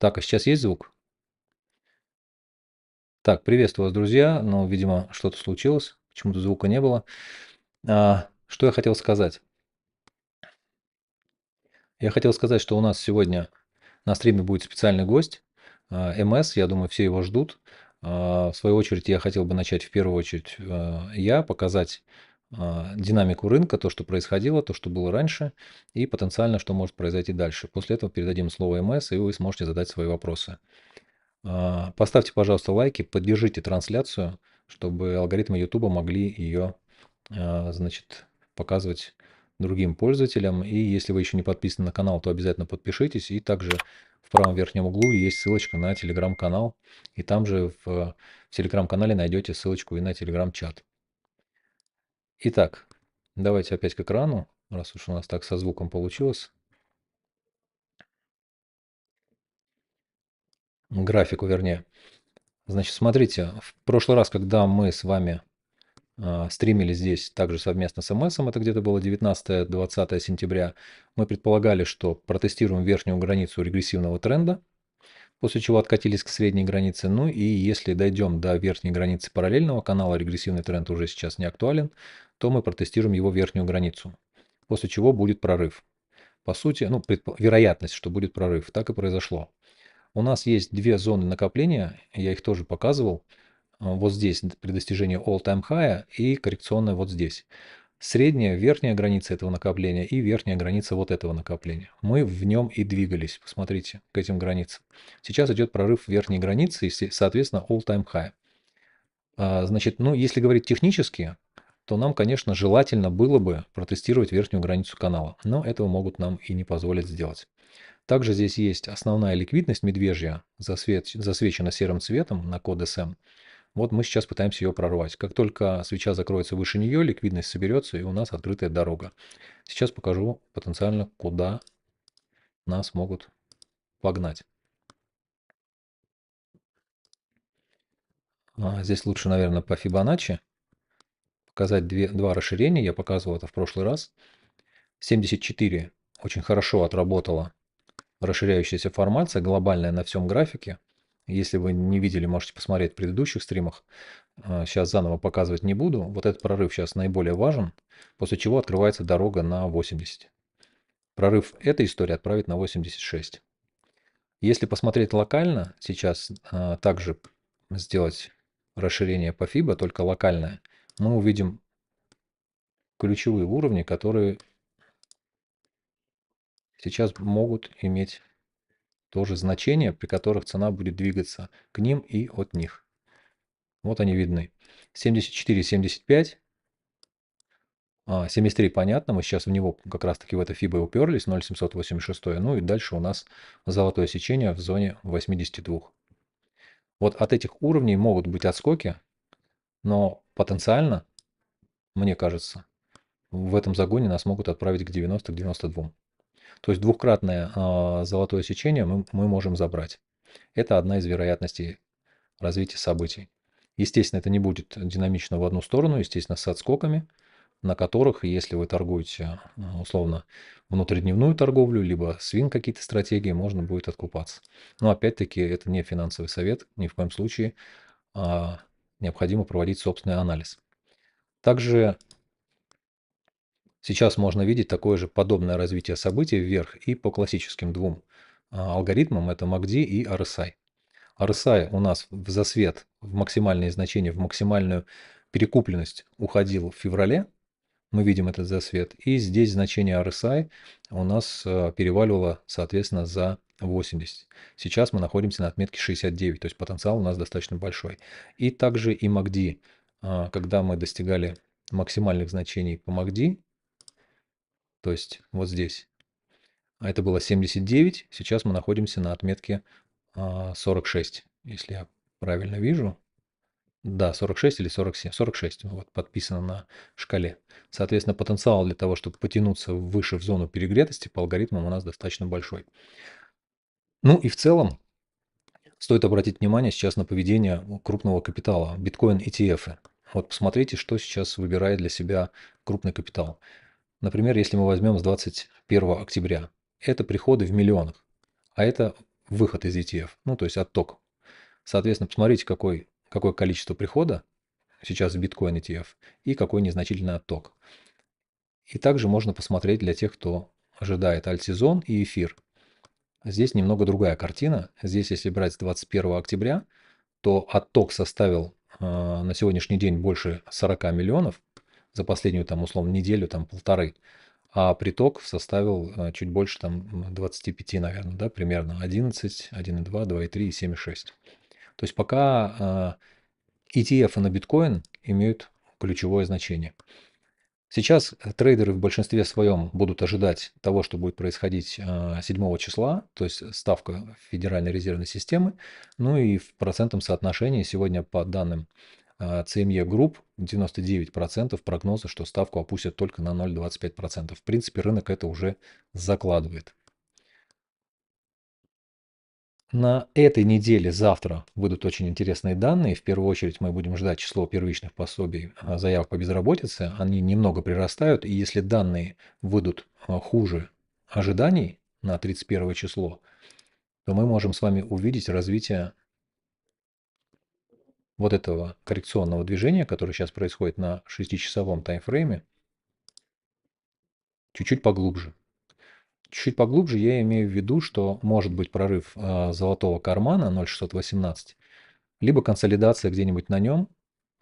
Так, а сейчас есть звук? Так, приветствую вас, друзья. Но, видимо, что-то случилось, почему-то звука не было. Что я хотел сказать? Я хотел сказать, что у нас сегодня на стриме будет специальный гость, МС, я думаю, все его ждут. В свою очередь, я хотел бы начать в первую очередь я, показать динамику рынка, то, что происходило, то, что было раньше, и потенциально, что может произойти дальше. После этого передадим слово МС, и вы сможете задать свои вопросы. Поставьте, пожалуйста, лайки, поддержите трансляцию, чтобы алгоритмы YouTube могли ее, значит, показывать другим пользователям. И если вы еще не подписаны на канал, то обязательно подпишитесь. И также в правом верхнем углу есть ссылочка на телеграм-канал. И там же в телеграм-канале найдете ссылочку и на телеграм-чат. Итак, давайте опять к экрану, раз уж у нас так со звуком получилось. Графику, вернее. Значит, смотрите, в прошлый раз, когда мы с вами стримили здесь также совместно с МСом, это где-то было 19-20 сентября, мы предполагали, что протестируем верхнюю границу регрессивного тренда, после чего откатились к средней границе. Ну и если дойдем до верхней границы параллельного канала, регрессивный тренд уже сейчас не актуален, то мы протестируем его верхнюю границу, после чего будет прорыв. По сути, ну, вероятность, что будет прорыв, так и произошло. У нас есть две зоны накопления, я их тоже показывал. Вот здесь при достижении all-time high и коррекционная вот здесь. Средняя, верхняя граница этого накопления и верхняя граница вот этого накопления. Мы в нем и двигались, посмотрите, к этим границам. Сейчас идет прорыв верхней границы и, соответственно, all-time high. Значит, ну, если говорить технически, то нам, конечно, желательно было бы протестировать верхнюю границу канала, но этого могут нам и не позволить сделать. Также здесь есть основная ликвидность медвежья, засвечена серым цветом на код SM. Вот мы сейчас пытаемся ее прорвать. Как только свеча закроется выше нее, ликвидность соберется, и у нас открытая дорога. Сейчас покажу потенциально, куда нас могут погнать. Здесь лучше, наверное, по Фибоначчи показать два расширения. Я показывал это в прошлый раз. 74 очень хорошо отработала расширяющаяся формация, глобальная на всем графике. Если вы не видели, можете посмотреть в предыдущих стримах. Сейчас заново показывать не буду. Вот этот прорыв сейчас наиболее важен, после чего открывается дорога на 80. Прорыв этой истории отправить на 86. Если посмотреть локально, сейчас также сделать расширение по FIBA, только локальное, мы увидим ключевые уровни, которые сейчас могут иметь тоже значение, при которых цена будет двигаться к ним и от них. Вот они видны. 74, 75, 73 понятно, мы сейчас в него как раз таки в это FIBA уперлись, 0,786, ну и дальше у нас золотое сечение в зоне 82. Вот от этих уровней могут быть отскоки, но потенциально, мне кажется, в этом загоне нас могут отправить к 90-92. То есть двукратное золотое сечение мы можем забрать. Это одна из вероятностей развития событий. Естественно, это не будет динамично в одну сторону, естественно, с отскоками, на которых, если вы торгуете условно внутридневную торговлю, либо свин какие-то стратегии, можно будет откупаться. Но опять-таки это не финансовый совет, ни в коем случае необходимо проводить собственный анализ. Также сейчас можно видеть такое же подобное развитие событий вверх и по классическим двум алгоритмам, это MACD и RSI. RSI у нас в засвет, в максимальные значения, в максимальную перекупленность уходил в феврале, мы видим этот засвет, и здесь значение RSI у нас переваливало, соответственно, за 80. Сейчас мы находимся на отметке 69, то есть потенциал у нас достаточно большой. И также и MACD, когда мы достигали максимальных значений по MACD, то есть вот здесь, это было 79, сейчас мы находимся на отметке 46, если я правильно вижу. Да, 46 или 47, 46, вот подписано на шкале. Соответственно, потенциал для того, чтобы потянуться выше в зону перегретости по алгоритмам у нас достаточно большой. Ну и в целом стоит обратить внимание сейчас на поведение крупного капитала, биткоин ETF. Вот посмотрите, что сейчас выбирает для себя крупный капитал. Например, если мы возьмем с 21 октября, это приходы в миллионах, а это выход из ETF, ну, то есть отток. Соответственно, посмотрите, какое количество прихода сейчас в биткоин ETF и какой незначительный отток. И также можно посмотреть для тех, кто ожидает альтсезон и эфир. Здесь немного другая картина. Здесь, если брать с 21 октября, то отток составил на сегодняшний день больше 40 миллионов за последнюю, там, условно, неделю, там, полторы. А приток составил чуть больше, там, 25, наверное, да, примерно 11, 1,2, 2,3 и 7,6. То есть пока ETF на биткоин имеют ключевое значение. Сейчас трейдеры в большинстве своем будут ожидать того, что будет происходить 7 числа, то есть ставка Федеральной резервной системы. Ну и в процентном соотношении сегодня по данным CME Group 99% прогноза, что ставку опустят только на 0,25%. В принципе, рынок это уже закладывает. На этой неделе завтра выйдут очень интересные данные. В первую очередь мы будем ждать число первичных пособий заявок по безработице. Они немного прирастают, и если данные выйдут хуже ожиданий на 31 число, то мы можем с вами увидеть развитие вот этого коррекционного движения, которое сейчас происходит на 6-часовом таймфрейме, чуть-чуть поглубже. Чуть поглубже я имею в виду, что может быть прорыв золотого кармана 0,618, либо консолидация где-нибудь на нем,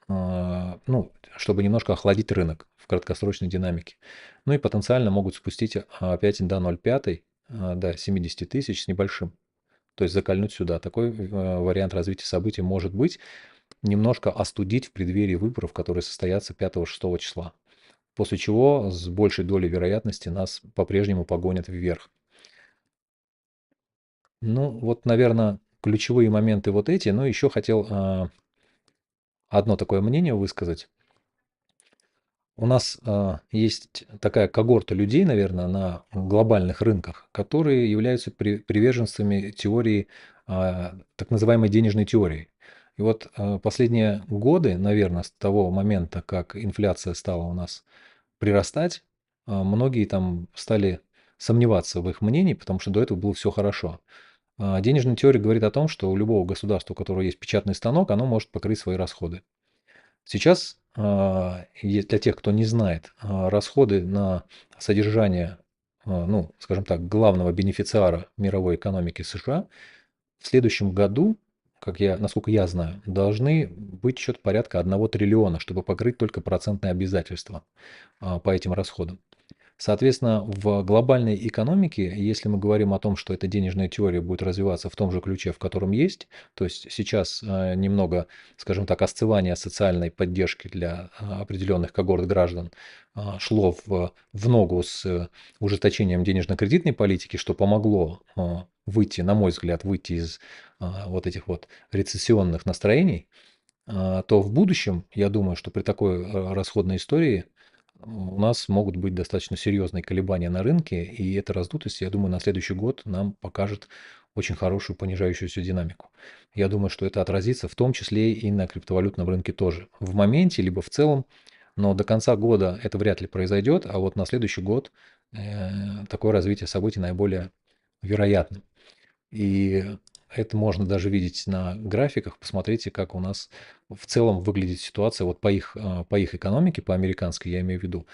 ну, чтобы немножко охладить рынок в краткосрочной динамике. Ну и потенциально могут спустить опять до 0,5, до 70 тысяч с небольшим. То есть закольнуть сюда. Такой вариант развития событий может быть. Немножко остудить в преддверии выборов, которые состоятся 5-6 числа. После чего с большей долей вероятности нас по-прежнему погонят вверх. Ну, вот, наверное, ключевые моменты вот эти. Но еще хотел одно такое мнение высказать. У нас есть такая когорта людей, наверное, на глобальных рынках, которые являются приверженцами теории, так называемой денежной теории. И вот последние годы, наверное, с того момента, как инфляция стала у нас прирастать, многие там стали сомневаться в их мнении, потому что до этого было все хорошо. Денежная теория говорит о том, что у любого государства, у которого есть печатный станок, оно может покрыть свои расходы. Сейчас, для тех, кто не знает, расходы на содержание, ну, скажем так, главного бенефициара мировой экономики США в следующем году, насколько я знаю, должны быть что-то порядка 1 триллиона, чтобы покрыть только процентные обязательства по этим расходам. Соответственно, в глобальной экономике, если мы говорим о том, что эта денежная теория будет развиваться в том же ключе, в котором есть, то есть сейчас немного, скажем так, осцевание социальной поддержки для определенных когорт граждан шло в ногу с ужесточением денежно-кредитной политики, что помогло выйти, на мой взгляд, выйти из вот этих вот рецессионных настроений, то в будущем, я думаю, что при такой расходной истории у нас могут быть достаточно серьезные колебания на рынке, и эта раздутость, я думаю, на следующий год нам покажет очень хорошую понижающуюся динамику. Я думаю, что это отразится в том числе и на криптовалютном рынке тоже. В моменте, либо в целом, но до конца года это вряд ли произойдет, а вот на следующий год такое развитие событий наиболее вероятно. И это можно даже видеть на графиках. Посмотрите, как у нас в целом выглядит ситуация вот по их экономике, по американской, я имею в виду.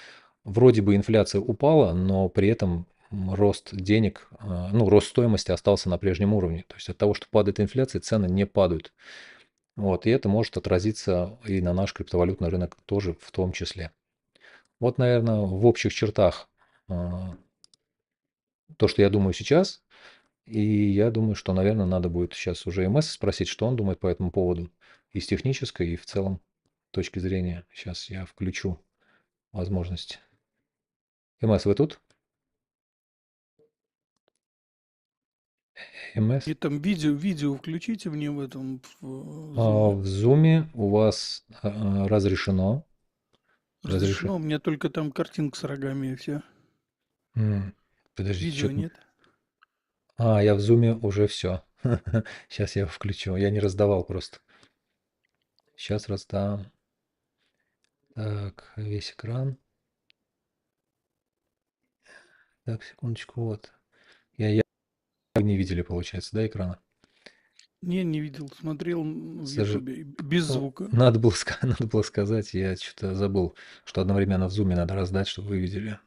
Вроде бы инфляция упала, но при этом рост денег, ну, рост стоимости остался на прежнем уровне. То есть от того, что падает инфляция, цены не падают. Вот, и это может отразиться и на наш криптовалютный рынок тоже в том числе. Вот, наверное, в общих чертах то, что я думаю сейчас. И я думаю, что, наверное, надо будет сейчас уже МС спросить, что он думает по этому поводу и с технической, и в целом точки зрения. Сейчас я включу возможность. МС, вы тут? МС? И там видео включите мне в этом в зуме. В зуме у вас разрешено. Разрешено. Разрешено, у меня только там картинка с рогами и все. Подождите, Видео что-то. нет. Я в зуме уже все. Сейчас я его включу. Я не раздавал просто. Сейчас раздам. Так, весь экран. Так, секундочку, вот. Я не видели, получается, да, экрана? Не видел, смотрел в Сож- Ютубе без Ну, звука. надо было, надо было сказать, я что-то забыл, что одновременно в зуме надо раздать, чтобы вы видели.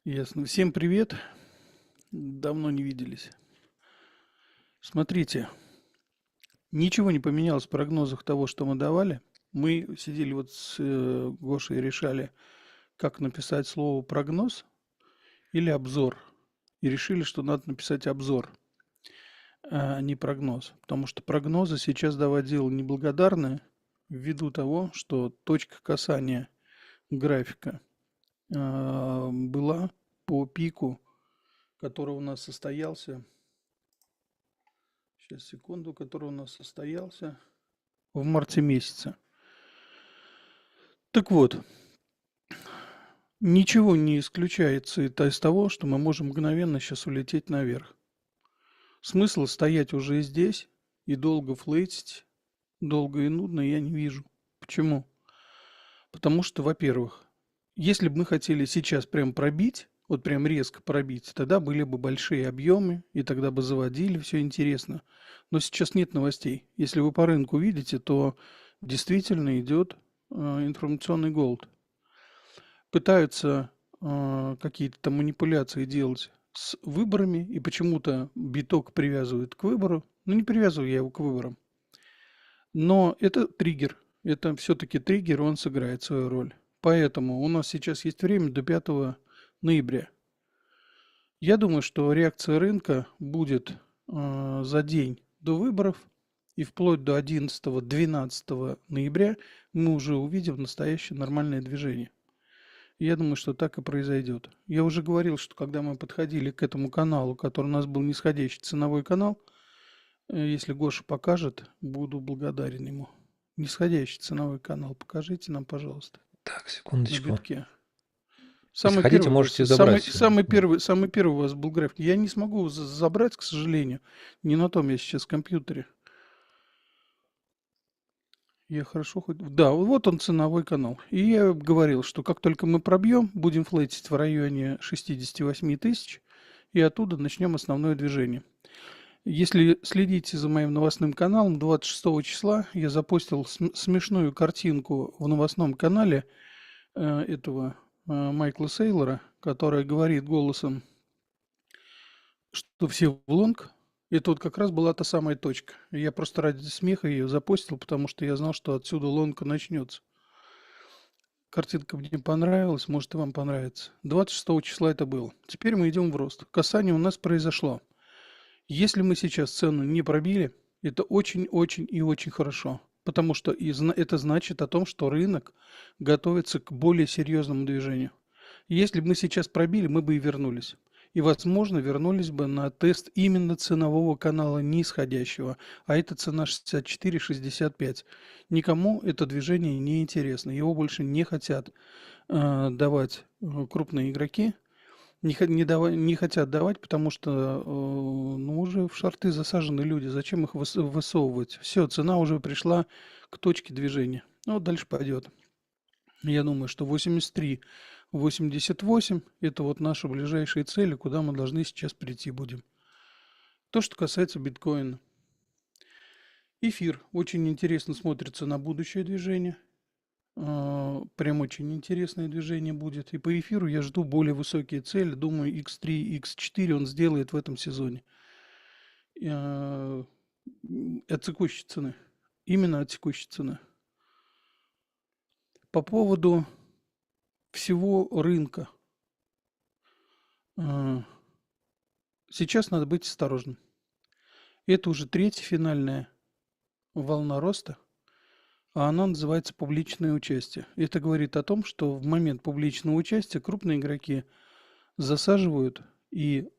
Ясно. Всем привет. Давно не виделись. Смотрите, ничего не поменялось в прогнозах того, что мы давали. Мы сидели вот с Гошей и решали, как написать слово прогноз или обзор. И решили, что надо написать обзор, а не прогноз. Потому что прогнозы сейчас давать дело неблагодарное, ввиду того, что точка касания графика была по пику, который у нас состоялся. Сейчас, секунду, который у нас состоялся в марте месяце. Так вот, ничего не исключается из того, что мы можем мгновенно сейчас улететь наверх. Смысла стоять уже здесь и долго флейтить, долго и нудно я не вижу. Почему? Потому что, во-первых, если бы мы хотели сейчас прям пробить, вот прям резко пробить, тогда были бы большие объемы, и тогда бы заводили, все интересно. Но сейчас нет новостей. Если вы по рынку видите, то действительно идет информационный голод. Пытаются какие-то там манипуляции делать с выборами, и почему-то биток привязывают к выбору. Ну, не привязываю я его к выборам. Но это триггер. Это все-таки триггер, он сыграет свою роль. Поэтому у нас сейчас есть время до 5 ноября. Я думаю, что реакция рынка будет за день до выборов, и вплоть до 11-12 ноября мы уже увидим настоящее нормальное движение. Я думаю, что так и произойдет. Я уже говорил, что когда мы подходили к этому каналу, который у нас был нисходящий ценовой канал, если Гоша покажет, буду благодарен ему. Нисходящий ценовой канал покажите нам, пожалуйста, Так, на секундочку. битке. Если Самый хотите, первый, у вас- можете забрать. самый первый у вас был график. Я не смогу забрать, к сожалению. Не на том я сейчас компьютере. Я хорошо хоть... Да, вот он ценовой канал. И я говорил, что как только мы пробьем, будем флейтить в районе 68 тысяч, и оттуда начнем основное движение. Если следите за моим новостным каналом, 26 числа я запустил смешную картинку в новостном канале этого Майкла Сейлора, который говорит голосом, что все в лонг. Это вот как раз была та самая точка. Я просто ради смеха ее запостил, потому что я знал, что отсюда лонг начнется. Картинка мне понравилась, может и вам понравится. 26 числа это было. Теперь мы идем в рост. Касание у нас произошло. Если мы сейчас цену не пробили, это очень-очень и очень хорошо. Потому что это значит о том, что рынок готовится к более серьезному движению. Если бы мы сейчас пробили, мы бы и вернулись. И, возможно, вернулись бы на тест именно ценового канала нисходящего, а это цена 64-65. Никому это движение не интересно, его больше не хотят давать крупные игроки, не хотят давать, потому что ну, уже в шорты засажены люди, зачем их высовывать? Все, цена уже пришла к точке движения. Ну, вот дальше пойдет. Я думаю, что 83, 88 это вот наши ближайшие цели, куда мы должны сейчас прийти будем. То, что касается биткоина. Эфир очень интересно смотрится на будущее движение. Прям очень интересное движение будет. И по эфиру я жду более высокие цели. Думаю, X3, X4 он сделает в этом сезоне. От текущей цены. Именно от текущей цены. По поводу всего рынка. Сейчас надо быть осторожным. Это уже третья финальная волна роста, а она называется публичное участие. Это говорит о том, что в момент публичного участия крупные игроки засаживают и,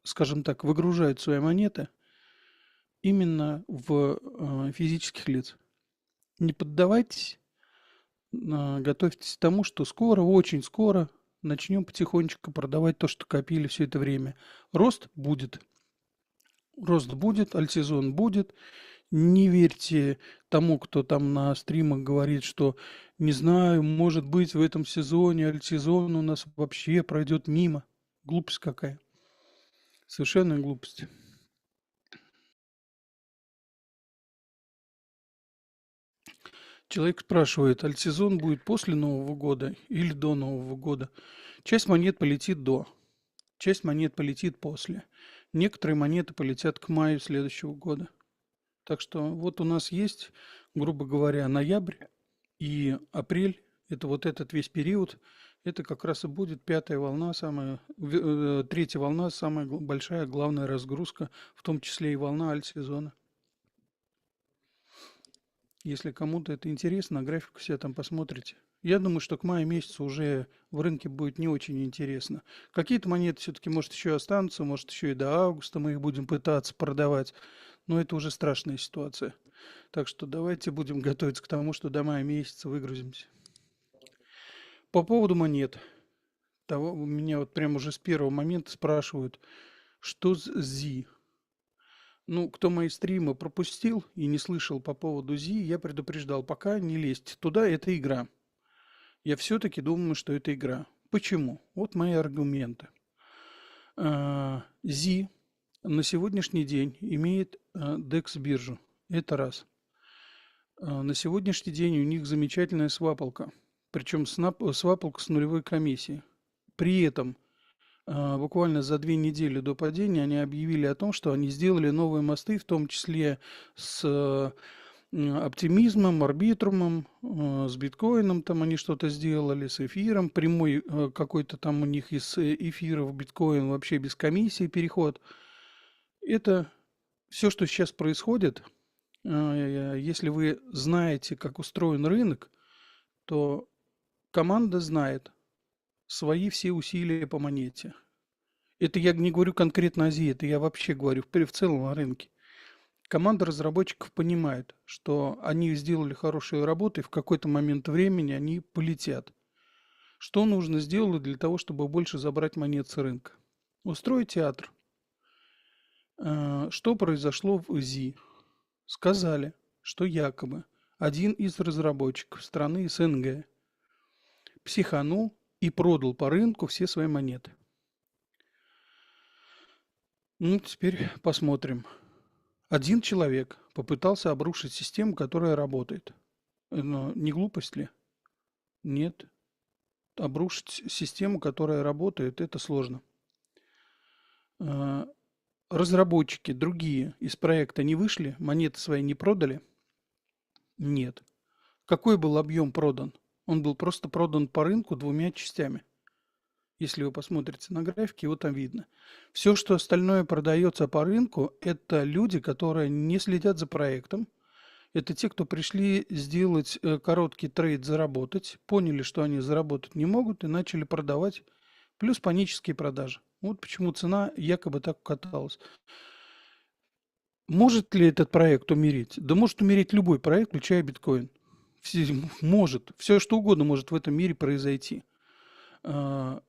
скажем так, выгружают свои монеты именно в физических лиц. Не поддавайтесь, готовьтесь к тому, что скоро, очень скоро начнем потихонечку продавать то, что копили все это время. Рост будет. Рост будет, альтсезон будет. Не верьте тому, кто там на стримах говорит, что не знаю, может быть в этом сезоне альтсезон у нас вообще пройдет мимо. Глупость какая. Совершенная глупость. Человек спрашивает, альтсезон будет после Нового года или до Нового года? Часть монет полетит до, часть монет полетит после. Некоторые монеты полетят к маю следующего года. Так что вот у нас есть, грубо говоря, ноябрь и апрель. Это вот этот весь период. Это как раз и будет пятая волна, третья волна, самая большая, главная разгрузка, в том числе и волна альтсезона. Если кому-то это интересно, на графику все там посмотрите. Я думаю, что к маю месяцу уже в рынке будет не очень интересно. Какие-то монеты все-таки, может, еще останутся, может, еще и до августа мы их будем пытаться продавать. Но это уже страшная ситуация. Так что давайте будем готовиться к тому, что до мая месяца выгрузимся. По поводу монет. Меня вот прямо уже с первого момента спрашивают, что с ЗИ. Ну, кто мои стримы пропустил и не слышал по поводу ЗИ, я предупреждал, пока не лезть туда, это игра. Я все-таки думаю, что это игра. Почему? Вот мои аргументы. ЗИ на сегодняшний день имеет DEX биржу. Это раз. На сегодняшний день у них замечательная свапалка. Причем свапалка с нулевой комиссией. При этом буквально за 2 недели до падения они объявили о том, что они сделали новые мосты, в том числе с оптимизмом, арбитрумом, с биткоином там они что-то сделали, с эфиром, прямой какой-то там у них из эфира в биткоин вообще без комиссии переход. Это все, что сейчас происходит, если вы знаете, как устроен рынок, то команда знает свои все усилия по монете. Это я не говорю конкретно о ЗИ, это я вообще говорю в целом о рынке. Команда разработчиков понимает, что они сделали хорошую работу, и в какой-то момент времени они полетят. Что нужно сделать для того, чтобы больше забрать монет с рынка? Устроить театр. Что произошло в ЗИ? Сказали, что якобы один из разработчиков страны СНГ психанул и продал по рынку все свои монеты. Ну, теперь посмотрим. Один человек попытался обрушить систему, которая работает. Но не глупость ли? Нет. Обрушить систему, которая работает, это сложно. Разработчики другие из проекта не вышли, монеты свои не продали? Нет. Какой был объем продан? Он был просто продан по рынку 2 частями. Если вы посмотрите на графике, его там видно. Все, что остальное продается по рынку, это люди, которые не следят за проектом. Это те, кто пришли сделать короткий трейд, заработать, поняли, что они заработать не могут и начали продавать, плюс панические продажи. Вот почему цена якобы так каталась. Может ли этот проект умереть? Да может умереть любой проект, включая биткоин. Может. Все, что угодно может в этом мире произойти. Но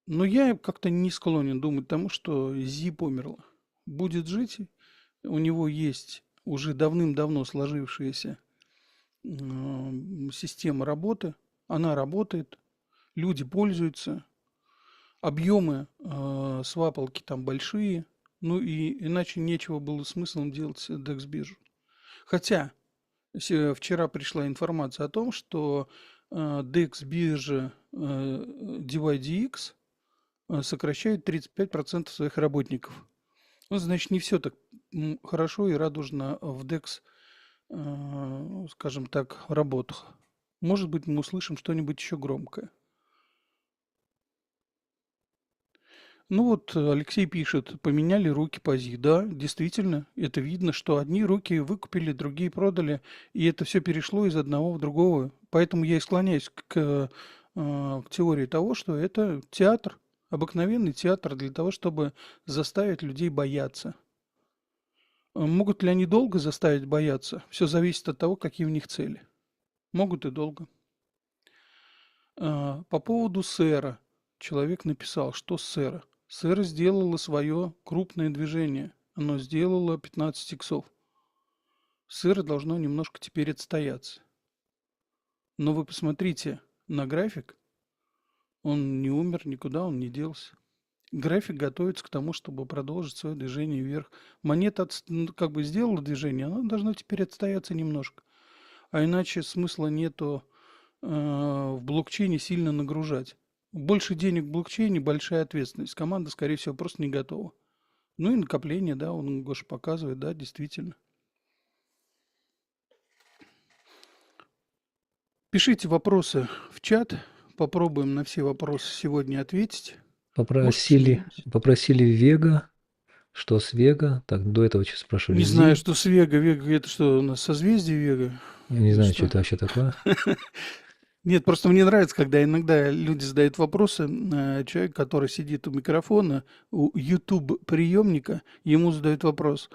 я как-то не склонен думать тому, что ЗИ померла. Будет жить, у него есть уже давным-давно сложившаяся система работы, она работает, люди пользуются, объемы свапалки там большие, ну и иначе нечего было смыслом делать DEX биржу. Хотя вчера пришла информация о том, что DEX биржа DYDX сокращает 35% своих работников. Ну, значит, не все так хорошо и радужно в DEX, скажем так, работах. Может быть, мы услышим что-нибудь еще громкое. Ну вот Алексей пишет, поменяли руки по ЗИ. Да, действительно, это видно, что одни руки выкупили, другие продали, и это все перешло из одного в другого. Поэтому я и склоняюсь к теории того, что это театр, обыкновенный театр для того, чтобы заставить людей бояться. Могут ли они долго заставить бояться? Все зависит от того, какие у них цели. Могут и долго. По поводу сэра. Человек написал, что сэра. Сэра сделала свое крупное движение. Оно сделало 15 иксов. Сэра должно немножко теперь отстояться. Но вы посмотрите на график. Он не умер никуда, он не делся. График готовится к тому, чтобы продолжить свое движение вверх. Монета как бы сделала движение, она должна теперь отстояться немножко. А иначе смысла нету в блокчейне сильно нагружать. Больше денег в блокчейне, большая ответственность. Команда, скорее всего, просто не готова. Ну и накопление, да, он Гоша показывает, да, действительно. Пишите вопросы в чат. Попробуем на все вопросы сегодня ответить. Может, Попросили, что-нибудь. попросили Вега. Что с Вега? Так, до этого что спрашивали? Не знаю, Зи. что с Вега. Вега это что у нас созвездие Вега? Я не Или знаю, что что? это вообще такое. Нет, просто мне нравится, когда иногда люди задают вопросы, человек, который сидит у микрофона, у YouTube приемника, ему задают вопрос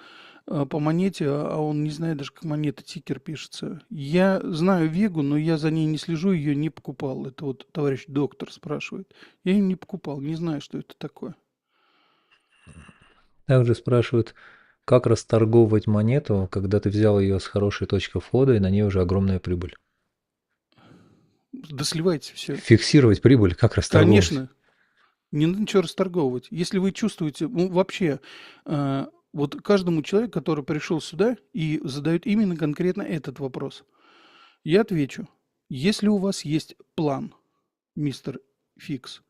по монете, а он не знает даже, как монета тикер пишется. Я знаю Вегу, но я за ней не слежу, ее не покупал. Это вот товарищ доктор спрашивает. Я ее не покупал, не знаю, что это такое. Также спрашивают, как расторговывать монету, когда ты взял ее с хорошей точки входа и на ней уже огромная прибыль. Да сливайте все. Фиксировать прибыль, как расторговывать? Конечно, не надо ничего расторговывать. Если вы чувствуете, ну, вообще, вот каждому человеку, который пришел сюда и задает именно конкретно этот вопрос, я отвечу. Если у вас есть план, мистер Фикс,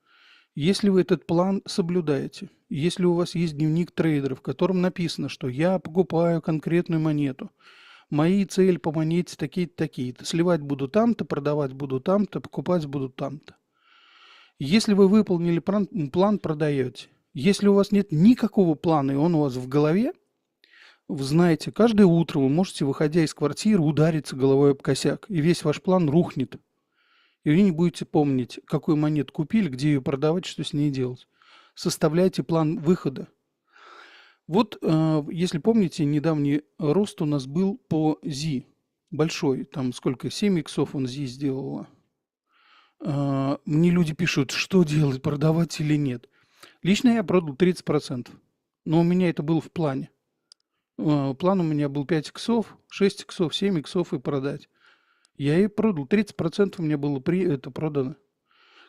если вы этот план соблюдаете, если у вас есть дневник трейдера, в котором написано, что я покупаю конкретную монету, мои цели по монете такие-то, такие-то, сливать буду там-то, продавать буду там-то, покупать буду там-то. Если вы выполнили план, продаете. Если у вас нет никакого плана, и он у вас в голове, вы знаете, каждое утро вы можете, выходя из квартиры, удариться головой об косяк, и весь ваш план рухнет. И вы не будете помнить, какую монету купили, где ее продавать, что с ней делать. Составляйте план выхода. Вот, если помните, недавний рост у нас был по ЗИ. Большой, там сколько, 7 иксов он ЗИ сделала. Мне люди пишут, что делать, продавать или нет. Лично я продал 30%, но у меня это было в плане. План у меня был 5 иксов, 6 иксов, 7 иксов и продать. Я и продал. 30% у меня было это продано.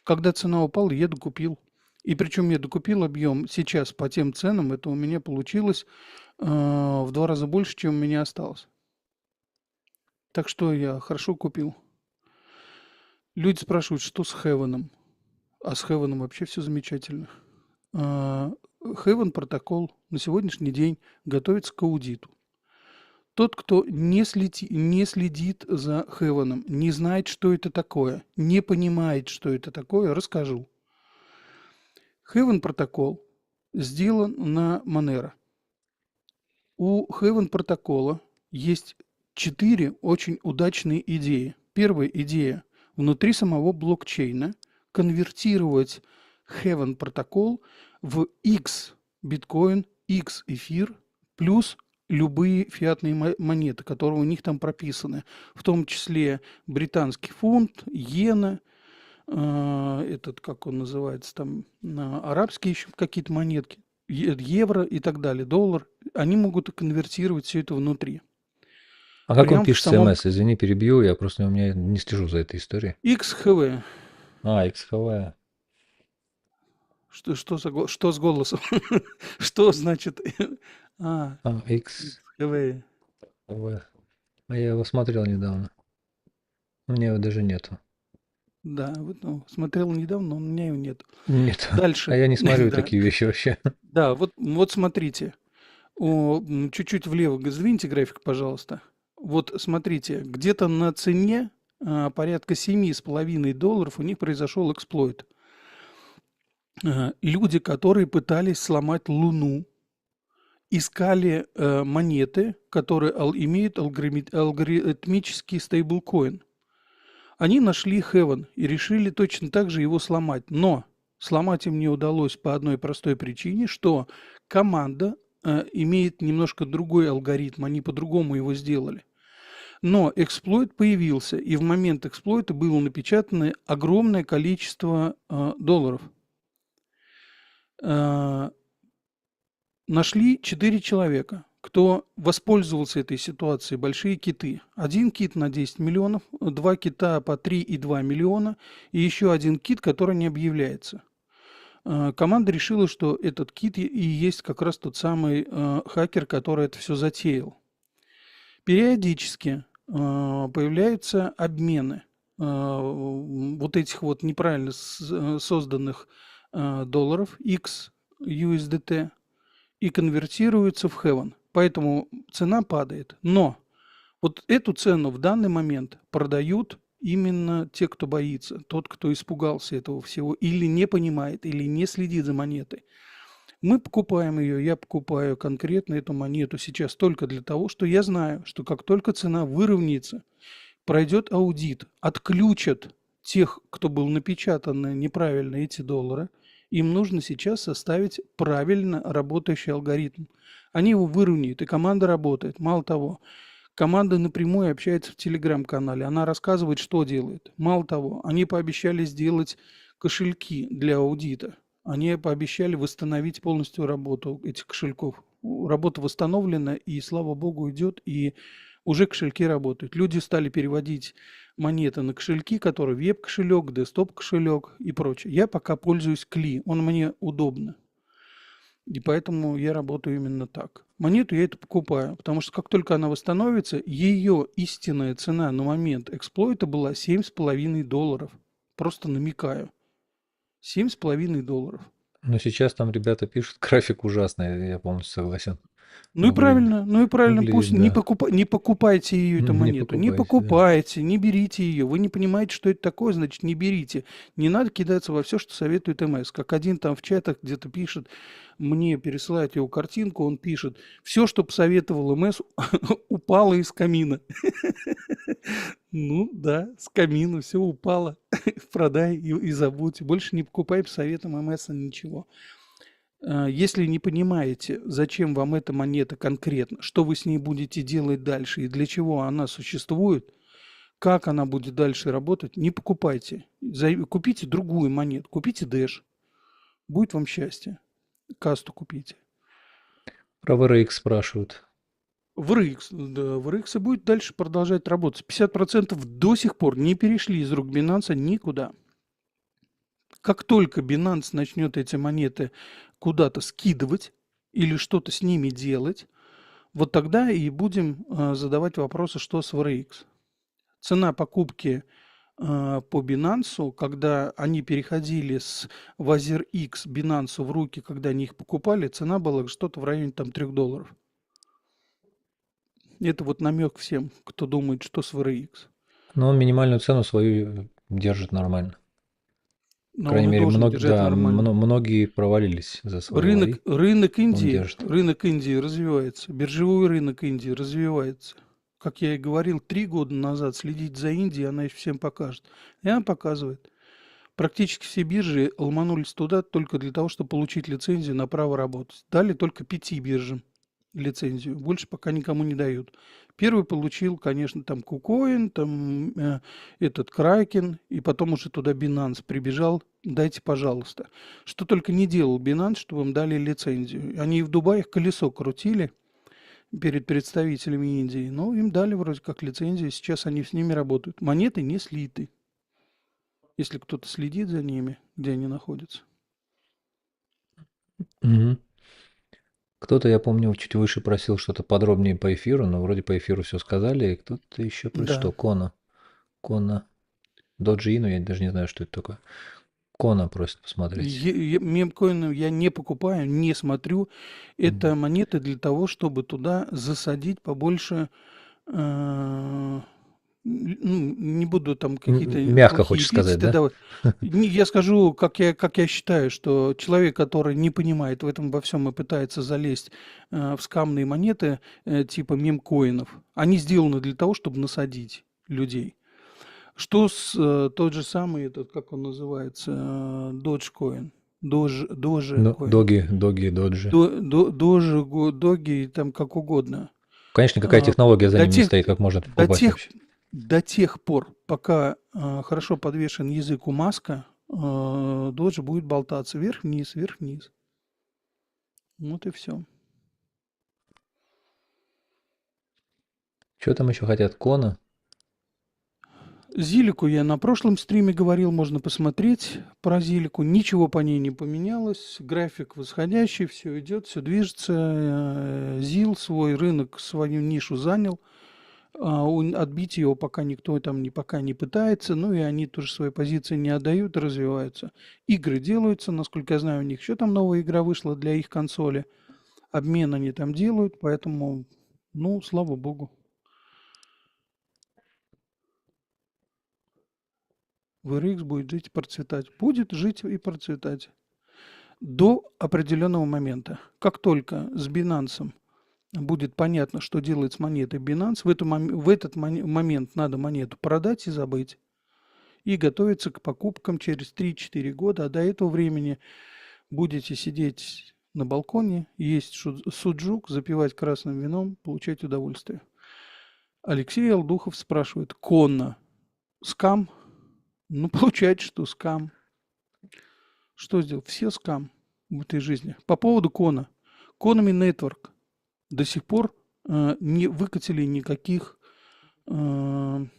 Когда цена упала, я докупил. И причем я докупил объем сейчас по тем ценам, это у меня получилось в 2 раза больше, чем у меня осталось. Так что я хорошо купил. Люди спрашивают, что с Хевеном. А с Хевеном вообще все замечательно. Heaven протокол на сегодняшний день готовится к аудиту. Тот, кто не следит за Heaven, не знает, что это такое, не понимает, что это такое, расскажу. Heaven протокол сделан на Monero. У Heaven протокола есть 4 очень удачные идеи. Первая идея – внутри самого блокчейна конвертировать Heaven протокол в X биткоин, X эфир плюс любые фиатные монеты, которые у них там прописаны, в том числе британский фунт, иена, этот, как он называется, там арабские еще какие-то монетки, евро и так далее, доллар, они могут конвертировать все это внутри. А как он Прям в пишет самом CMS? Извини, перебью, я просто у меня не слежу за этой историей. XHV. XHV. Что с голосом? Что значит? X. XHV. А я его смотрел недавно. У меня его даже нету. Да, вот, ну, смотрел недавно, но у меня его нет. Нет. Дальше. А я не смотрю Да. такие вещи вообще. Да, вот смотрите. Чуть-чуть влево сдвиньте график, пожалуйста. Вот смотрите, где-то на цене порядка $7,5 у них произошел эксплойт. Люди, которые пытались сломать Луну, искали монеты, которые имеют алгоритмический стейблкоин. Они нашли Heaven и решили точно так же его сломать. Но сломать им не удалось по одной простой причине, что команда имеет немножко другой алгоритм, они по-другому его сделали. Но эксплойт появился, и в момент эксплойта было напечатано огромное количество долларов. Нашли 4 человека, кто воспользовался этой ситуацией, большие киты. Один кит на 10 миллионов, 2 кита по 3,2 миллиона и еще один кит, который не объявляется. Команда решила, что этот кит и есть как раз тот самый хакер, который это все затеял. Периодически появляются обмены вот этих вот неправильно созданных долларов X USDT и конвертируются в Heaven. Поэтому цена падает. Но вот эту цену в данный момент продают именно те, кто боится, тот, кто испугался этого всего, или не понимает, или не следит за монетой. Мы покупаем ее, я покупаю конкретно эту монету сейчас только для того, что я знаю, что как только цена выровняется, пройдет аудит, отключат тех, кто был напечатаны неправильно эти доллары, им нужно сейчас составить правильно работающий алгоритм. Они его выровняют, и команда работает. Мало того, команда напрямую общается в телеграм-канале, она рассказывает, что делает. Мало того, они пообещали сделать кошельки для аудита. Они пообещали восстановить полностью работу этих кошельков. Работа восстановлена, и, слава богу, идет, и уже кошельки работают. Люди стали переводить монеты на кошельки, которые веб-кошелек, десктоп-кошелек и прочее. Я пока пользуюсь Кли, он мне удобно. И поэтому я работаю именно так. Монету я эту покупаю, потому что как только она восстановится, ее истинная цена на момент эксплойта была $7,5. Просто намекаю. $7,5. Но сейчас там ребята пишут, график ужасный, я полностью согласен. Выглядит, Ну и правильно, пусть выглядит, да. не покупайте ее, эту Не монету, не покупайте, да. покупайте, не берите ее. Вы не понимаете, что это такое, значит, не берите. Не надо кидаться во все, что советует МС. Как один там в чатах где-то пишет, мне пересылает его картинку, он пишет, все, что посоветовал МС, упало из камина. Ну да, с камина все упало. Продай и забудь. Больше не покупай по советам МС ничего. Если не понимаете, зачем вам эта монета конкретно, что вы с ней будете делать дальше и для чего она существует, как она будет дальше работать, не покупайте. Купите другую монету, купите Dash. Будет вам счастье. Касту купите. Про VRX спрашивают. В RX, да, в RX и будет дальше продолжать работать. 50% до сих пор не перешли из рук Binance никуда. Как только Binance начнет эти монеты куда-то скидывать или что-то с ними делать, вот тогда и будем задавать вопросы, что с VRX. Цена покупки по Binance, когда они переходили с WazirX Binance в руки, когда они их покупали, цена была что-то в районе там $3. Это вот намек всем, кто думает, что с VRX. Но он минимальную цену свою держит нормально. По Но крайней он и мере, должен держать нормально. многие провалились за свои лаи. Рынок Он держит. Индии развивается, биржевой рынок Индии развивается. Как я и говорил, 3 года назад следить за Индией, она еще всем покажет. И она показывает. Практически все биржи ломанулись туда только для того, чтобы получить лицензию на право работать. Дали только 5 биржам лицензию. Больше пока никому не дают. Первый получил, конечно, там KuCoin, там этот Kraken, и потом уже туда Binance прибежал. Дайте, пожалуйста. Что только не делал Binance, чтобы им дали лицензию. Они и в Дубае колесо крутили перед представителями Индии, но им дали вроде как лицензию, сейчас они с ними работают. Монеты не слиты, если кто-то следит за ними, где они находятся. Мгм. Кто-то, я помню, чуть выше просил что-то подробнее по эфиру, но вроде по эфиру все сказали. И кто-то еще про что? Да. Кона. Кона. Доджи, я даже не знаю, что это такое. Кона просит посмотреть. Мемкоины я не покупаю, не смотрю. Мгм. Это монеты для того, чтобы туда засадить побольше. э, Ну, не буду там какие-то Мягко плохие хочешь сказать, эпитеты да? давать. Я скажу, как я считаю, что человек, который не понимает в этом во всем и пытается залезть в скамные монеты типа мемкоинов, они сделаны для того, чтобы насадить людей. Что с тот же самый, этот, как он называется, Dogecoin, Ну, Dogecoin, доджи. Доги, там как угодно. Конечно, какая А, технология за До ними тех, стоит, как можно это до попасть тех, вообще? до тех пор, пока хорошо подвешен язык у Маска, Додж будет болтаться вверх-вниз, вверх-вниз. Вот и все. Что там еще хотят? Кона? Зилику я на прошлом стриме говорил, можно посмотреть про Зилику. Ничего по ней не поменялось. График восходящий, все идет, все движется. Зил свой рынок, свою нишу занял. Отбить его пока никто там пока не пытается. Ну и они тоже свои позиции не отдают и развиваются. Игры делаются, насколько я знаю, у них еще там новая игра вышла для их консоли. Обмен они там делают, поэтому, ну, слава богу. VRX будет жить и процветать. Будет жить и процветать. До определенного момента. Как только с Binance будет понятно, что делать с монетой Binance, в этот момент надо монету продать и забыть. И готовиться к покупкам через 3-4 года. А до этого времени будете сидеть на балконе, есть суджук, запивать красным вином, получать удовольствие. Алексей Алдухов спрашивает, Конно скам? Ну, получается, что скам. Что сделал? Все скам в этой жизни. По поводу Кона. Konami Network до сих пор не выкатили никаких... они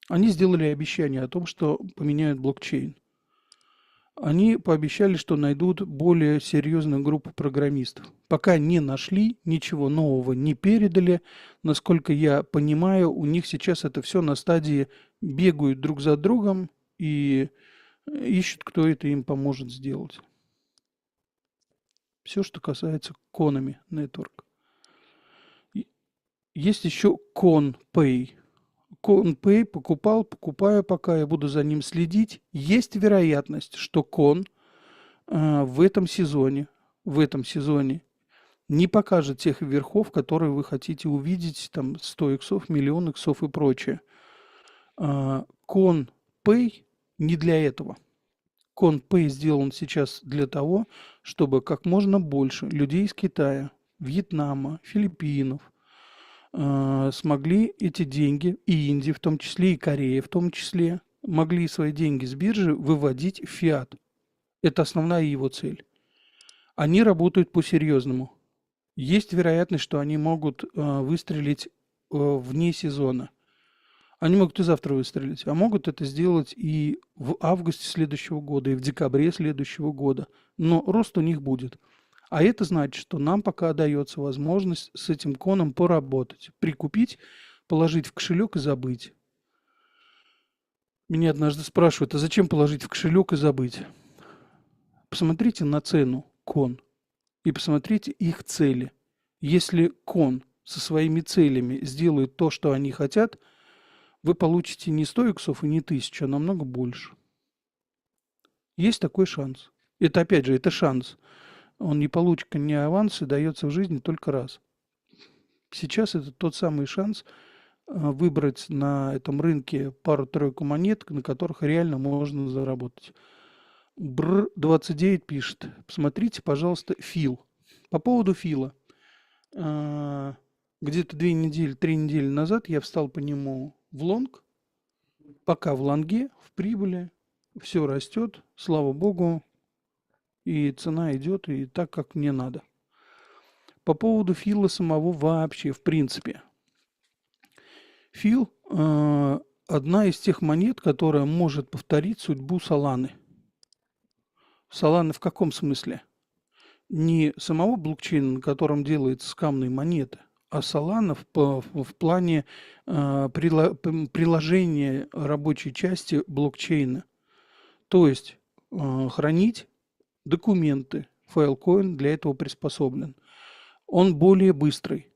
сделали обещание о том, что поменяют блокчейн. Они пообещали, что найдут более серьезную группу программистов. Пока не нашли, ничего нового не передали. Насколько я понимаю, у них сейчас это все на стадии бегают друг за другом и ищут, кто это им поможет сделать. Все, что касается Konami Network. Есть еще ConPay. ConPay покупаю, пока я буду за ним следить. Есть вероятность, что Con в этом сезоне не покажет тех верхов, которые вы хотите увидеть, там 100 иксов, миллион иксов и прочее. ConPay не для этого. ConPay сделан сейчас для того, чтобы как можно больше людей из Китая, Вьетнама, Филиппинов смогли эти деньги, и Индия в том числе, и Корея в том числе, могли свои деньги с биржи выводить в фиат. Это основная его цель. Они работают по-серьезному. Есть вероятность, что они могут выстрелить вне сезона. Они могут и завтра выстрелить, а могут это сделать и в августе следующего года, и в декабре следующего года. Но рост у них будет. А это значит, что нам пока дается возможность с этим коном поработать, прикупить, положить в кошелек и забыть. Меня однажды спрашивают, а зачем положить в кошелек и забыть? Посмотрите на цену кон и посмотрите их цели. Если кон со своими целями сделает то, что они хотят, вы получите не 100 иксов и не 1000, а намного больше. Есть такой шанс. Это опять же, это шанс. Он не получит ни аванс и дается в жизни только раз. Сейчас это тот самый шанс выбрать на этом рынке пару-тройку монет, на которых реально можно заработать. Бр29 пишет, посмотрите, пожалуйста, Фил. По поводу Фила. Где-то 3 недели назад я встал по нему в лонг. Пока в лонге, в прибыли. Все растет, слава богу. И цена идет, и так, как мне надо. По поводу Фила самого вообще, в принципе. Фил одна из тех монет, которая может повторить судьбу Соланы. Соланы в каком смысле? Не самого блокчейна, на котором делается скамные монеты, а Солана в плане приложения рабочей части блокчейна. То есть хранить документы. Filecoin для этого приспособлен. Он более быстрый.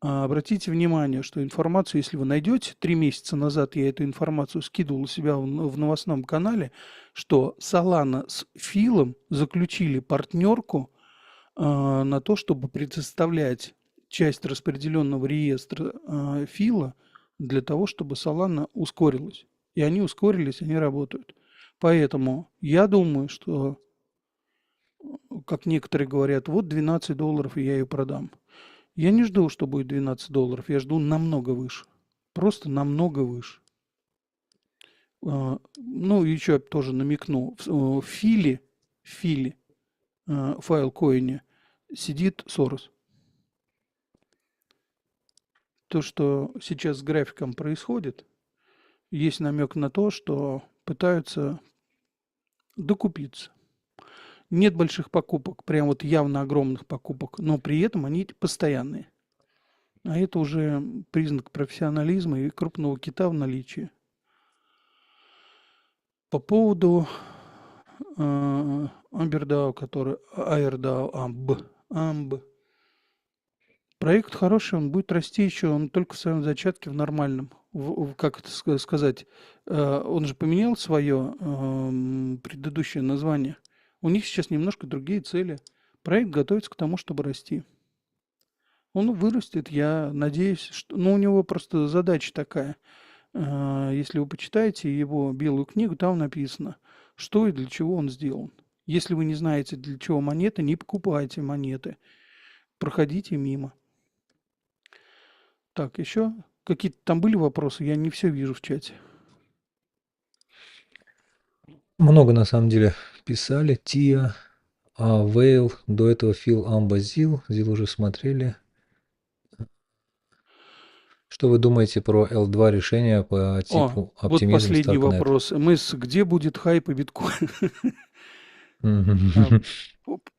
Обратите внимание, что информацию, если вы найдете, 3 месяца назад я эту информацию скидывал у себя в новостном канале, что Solana с Филом заключили партнерку на то, чтобы предоставлять часть распределенного реестра Фила для того, чтобы Solana ускорилась. И они ускорились, они работают. Поэтому я думаю, что, как некоторые говорят, вот $12, и я ее продам. Я не жду, что будет $12, я жду намного выше. Просто намного выше. Ну, еще тоже намекну. В Филе, Filecoin, сидит Сорос. То, что сейчас с графиком происходит, есть намек на то, что пытаются докупиться. Нет больших покупок, прям вот явно огромных покупок, но при этом они постоянные. А это уже признак профессионализма и крупного кита в наличии. По поводу Амбердау, который Аэрдау, Амб. Проект хороший, он будет расти еще, он только в своем зачатке в нормальном. Как это сказать? Он же поменял свое предыдущее название. У них сейчас немножко другие цели. Проект готовится к тому, чтобы расти. Он вырастет, я надеюсь, что... Ну, у него просто задача такая. Если вы почитаете его белую книгу, там написано, что и для чего он сделан. Если вы не знаете, для чего монеты, не покупайте монеты. Проходите мимо. Так, еще какие-то там были вопросы? Я не все вижу в чате. Много на самом деле писали. Тия, Вейл, до этого Фил, Амба, Зил. Зил уже смотрели. Что вы думаете про L2 решения по типу Вот оптимизм последний ставка на это? вопрос. Где будет хайп и биткоин? Мгм.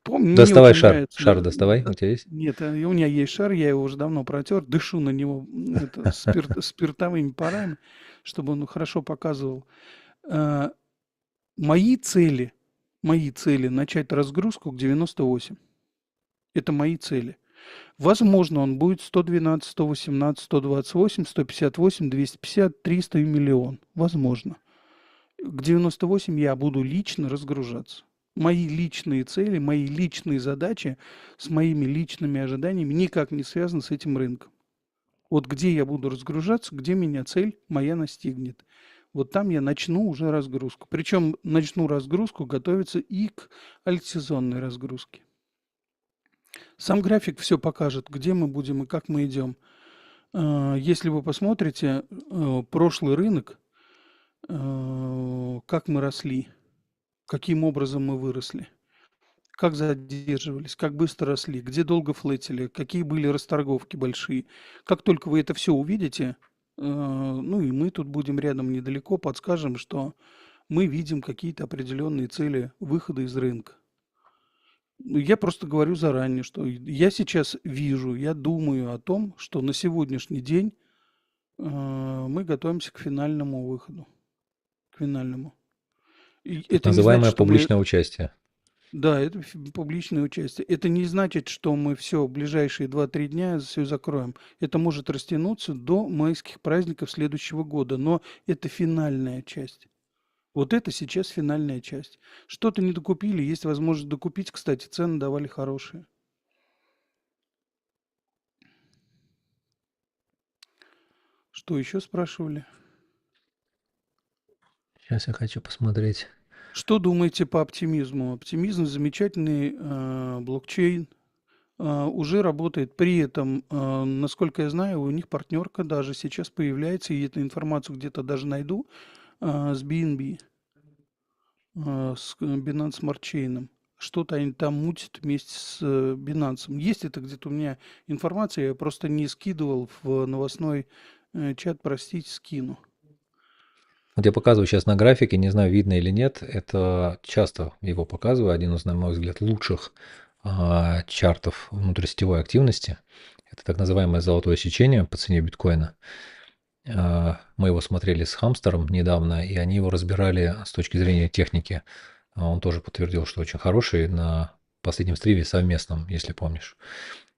Мне Доставай очень шар. нравится. Шар доставай, у тебя есть? Нет, у меня есть шар, я его уже давно протер, дышу на него спиртовыми парами, чтобы он хорошо показывал. А, Мои цели начать разгрузку к 98. Это мои цели. Возможно, он будет 112, 118, 128, 158, 250, 300 и миллион. Возможно. К 98 я буду лично разгружаться. Мои личные цели, мои личные задачи с моими личными ожиданиями никак не связаны с этим рынком. Вот где я буду разгружаться, где меня цель моя настигнет. Вот там я начну уже разгрузку. Причем начну разгрузку готовиться и к альтсезонной разгрузке. Сам график все покажет, где мы будем и как мы идем. Если вы посмотрите прошлый рынок, как мы росли, каким образом мы выросли, как задерживались, как быстро росли, где долго флетили, какие были расторговки большие. Как только вы это все увидите, ну и мы тут будем рядом недалеко, подскажем, что мы видим какие-то определенные цели выхода из рынка. Ну, я просто говорю заранее, что я сейчас вижу, я думаю о том, что на сегодняшний день мы готовимся к финальному выходу. К финальному. И Так это не значит, называемое что мы... публичное участие. Да, это публичное участие. Это не значит, что мы все в ближайшие 2-3 дня все закроем. Это может растянуться до майских праздников следующего года, но это финальная часть. Вот это сейчас финальная часть. Что-то не докупили, есть возможность докупить. Кстати, цены давали хорошие. Что еще спрашивали? Сейчас я хочу посмотреть. Что думаете по оптимизму? Оптимизм замечательный блокчейн. Уже работает. При этом, насколько я знаю, у них партнерка даже сейчас появляется, и эту информацию где-то даже найду, с BNB, с Binance Smart Chain. Что-то они там мутят вместе с Binance. Есть это где-то у меня информация, я просто не скидывал в новостной чат, простите, скину. Вот я показываю сейчас на графике, не знаю, видно или нет, это часто его показываю, один из, на мой взгляд, лучших чартов внутрисетевой активности. Это так называемое золотое сечение по цене биткоина. Мы его смотрели с Хамстером недавно, и они его разбирали с точки зрения техники. Он тоже подтвердил, что очень хороший на последнем стриме совместном, если помнишь.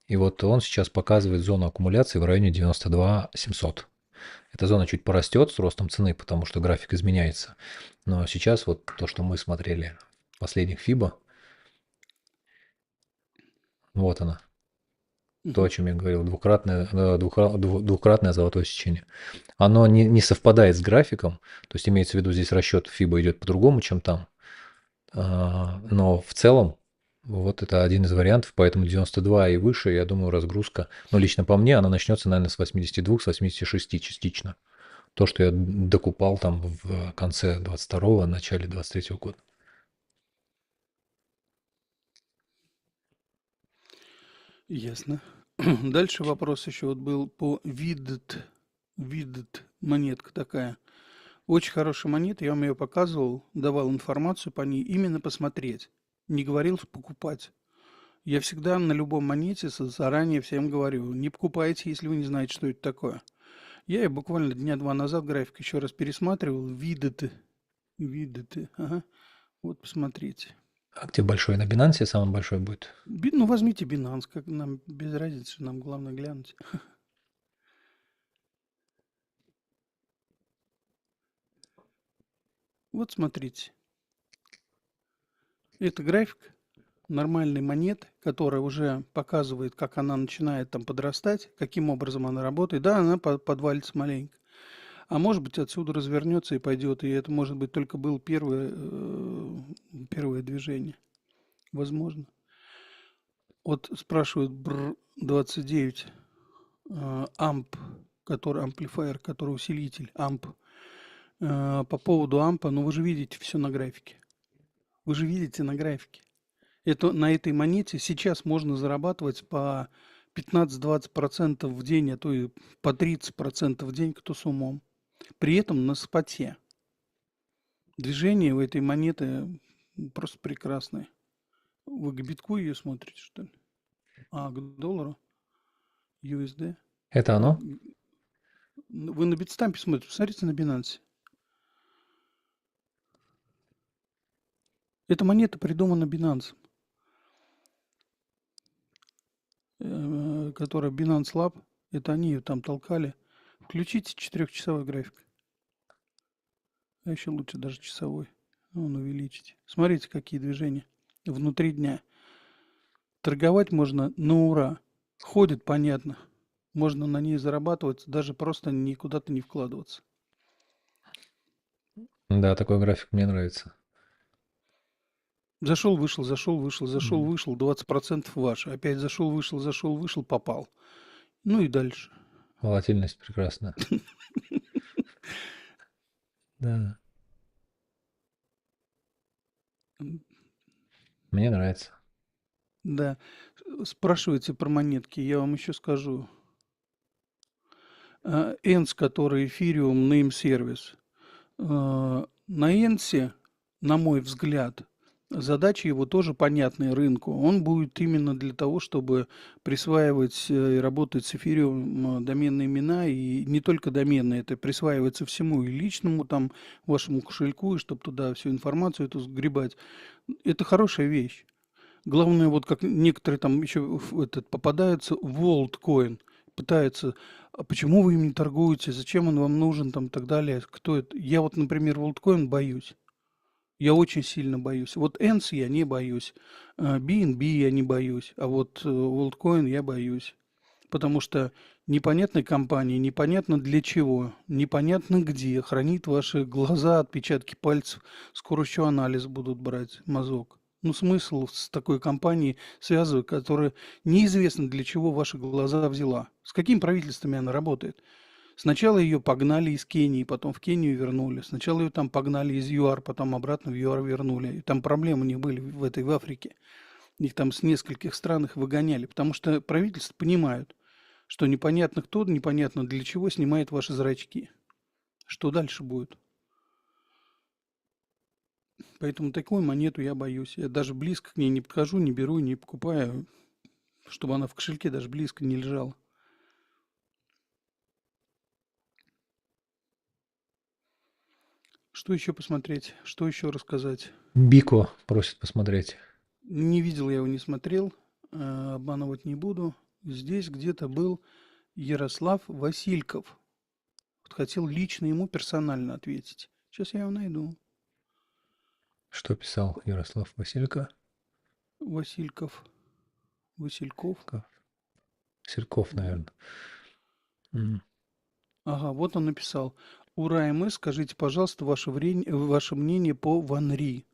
И вот он сейчас показывает зону аккумуляции в районе 92 700. Эта зона чуть порастет с ростом цены, потому что график изменяется. Но сейчас вот то, что мы смотрели в последних FIBA, вот она. То, о чем я говорил, двукратное золотое сечение. Оно не совпадает с графиком, то есть имеется в виду здесь расчет FIBA идет по-другому, чем там. Но в целом вот это один из вариантов, поэтому 92 и выше, я думаю, разгрузка, ну лично по мне, она начнется, наверное, с 82, с 86 частично. То, что я докупал там в конце 22-го, начале 23-го года. Ясно. Дальше вопрос еще вот был по видт монетка такая. Очень хорошая монета, я вам ее показывал, давал информацию по ней, именно посмотреть. Не говорил покупать. Я всегда на любом монете заранее всем говорю, не покупайте, если вы не знаете, что это такое. Я ее буквально дня два назад график еще раз пересматривал. Виды ты, ага. Вот посмотрите. А где большой? На Binance самый большой будет? Ну, возьмите Binance, как нам без разницы, нам главное глянуть. Вот смотрите. Это график нормальной монеты, которая уже показывает, как она начинает там подрастать, каким образом она работает. Да, она подвалится маленько. А может быть, отсюда развернется и пойдет. И это, может быть, только было первое движение. Возможно. Вот спрашивают 29 амп, который амплифайер, который усилитель, амп. По поводу ампа, ну вы же видите все на графике. Вы же видите на графике. Это на этой монете сейчас можно зарабатывать по 15-20% в день, а то и по 30% в день, кто с умом. При этом на споте. Движение у этой монеты просто прекрасное. Вы к битку ее смотрите, что ли? А, к доллару? USD? Это оно? Вы на битстампе смотрите, посмотрите на Binance. Эта монета придумана Binance, которая Binance Lab. Это они ее там толкали. Включите 4-часовой график. А еще лучше даже часовой. Он увеличить. Смотрите, какие движения внутри дня. Торговать можно на ура. Ходит, понятно. Можно на ней зарабатывать, даже просто никуда-то не вкладываться. Да, такой график мне нравится. Зашел, вышел, зашел, вышел, зашел, вышел, 20% ваш. Опять зашел, вышел, попал. Ну и дальше. Волатильность прекрасна. Да. Мне нравится. Да. Спрашиваете про монетки, я вам еще скажу. ENS, который Ethereum Name Service. На ENS, на мой взгляд, задача его тоже понятная рынку. Он будет именно для того, чтобы присваивать и работать с эфириум доменные имена, и не только доменные, это присваивается всему, и личному там вашему кошельку, и чтобы туда всю информацию эту сгребать. Это хорошая вещь. Главное, вот как некоторые там еще попадаются в WorldCoin, пытаются, а почему вы им не торгуете, зачем он вам нужен, там и так далее. Кто это? Я вот, например, WorldCoin боюсь. Я очень сильно боюсь. Вот ENS я не боюсь, BNB я не боюсь, а вот WorldCoin я боюсь. Потому что непонятной компании, непонятно для чего, непонятно где, хранит ваши глаза, отпечатки пальцев, скоро еще анализ будут брать, мазок. Ну, смысл с такой компанией связывать, которая неизвестно для чего ваши глаза взяла. С какими правительствами она работает? Сначала ее погнали из Кении, потом в Кению вернули. Сначала ее там погнали из ЮАР, потом обратно в ЮАР вернули. И там проблемы у них были в Африке. Их там с нескольких стран их выгоняли, потому что правительства понимают, что непонятно кто, непонятно для чего снимает ваши зрачки. Что дальше будет? Поэтому такую монету я боюсь. Я даже близко к ней не подхожу, не беру, не покупаю, чтобы она в кошельке даже близко не лежала. Что еще посмотреть? Что еще рассказать? Бико просит посмотреть. Не видел я его, не смотрел. Обманывать не буду. Здесь где-то был Ярослав Васильков. Вот хотел лично ему персонально ответить. Сейчас я его найду. Что писал Ярослав Василько? Васильков. Васильков. Сельков, наверное. Ага, вот он написал. Ура, МС, скажите, пожалуйста, ваше мнение по Ванри.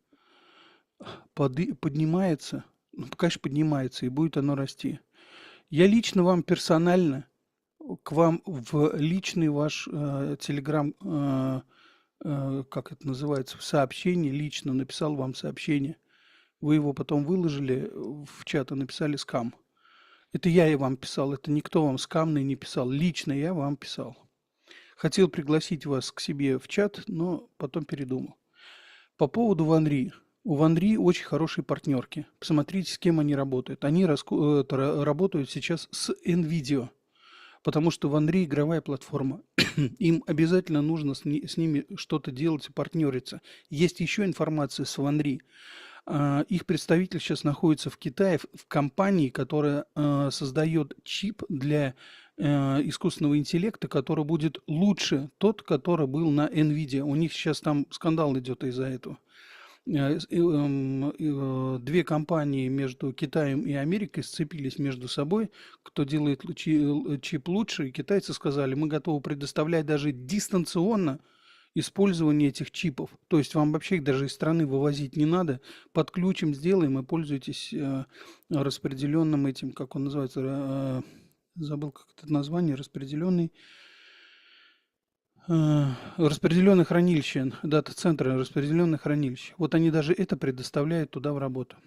Поднимается? Ну, конечно, поднимается, и будет оно расти. Я лично вам персонально, к вам в личный ваш телеграм, как это называется, в сообщении, лично написал вам сообщение. Вы его потом выложили в чат и написали скам. Это я и вам писал, это никто вам скамный не писал. Лично я вам писал. Хотел пригласить вас к себе в чат, но потом передумал. По поводу Ванри. У Ванри очень хорошие партнерки. Посмотрите, с кем они работают. Они работают сейчас с NVIDIA, потому что Ванри игровая платформа. Им обязательно нужно с ними что-то делать и партнериться. Есть еще информация с Ванри. Их представитель сейчас находится в Китае в компании, которая создает чип для искусственного интеллекта, который будет лучше тот, который был на NVIDIA. У них сейчас там скандал идет из-за этого. Две компании между Китаем и Америкой сцепились между собой, кто делает чип лучше, и китайцы сказали, мы готовы предоставлять даже дистанционно использование этих чипов. То есть вам вообще их даже из страны вывозить не надо, подключим, сделаем и пользуйтесь распределенным этим, как он называется, забыл как это название, распределенное хранилище, дата-центры, распределенное хранилище. Вот они даже это предоставляют туда в работу.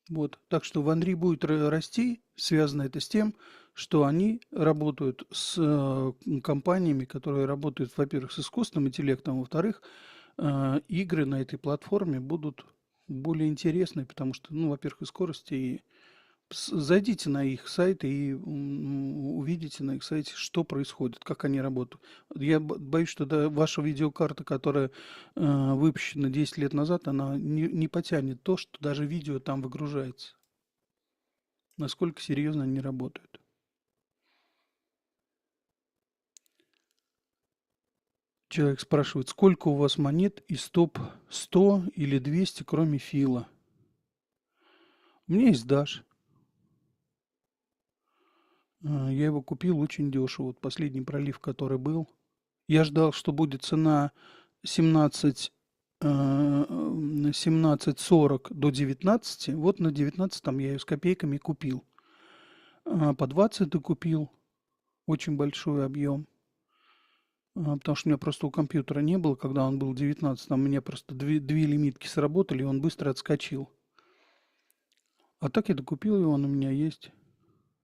Вот. Так что Ванри будет расти, связано это с тем, что они работают с компаниями, которые работают, во-первых, с искусственным интеллектом, во-вторых, игры на этой платформе будут более интересные, потому что, ну, во-первых, и скорости, и зайдите на их сайт и увидите на их сайте, что происходит, как они работают. Я боюсь, что ваша видеокарта, которая выпущена 10 лет назад, она не потянет то, что даже видео там выгружается. Насколько серьезно они работают. Человек спрашивает, сколько у вас монет из топ 100 или 200, кроме Фила? У меня есть Dash. Я его купил очень дешево. Вот последний пролив, который был. Я ждал, что будет цена 17,40 до 19. Вот на 19 я ее с копейками купил. По 20 ты купил. Очень большой объем. Потому что у меня просто у компьютера не было, когда он был 19. Там у меня просто две лимитки сработали, и он быстро отскочил. А так я докупил его, он у меня есть.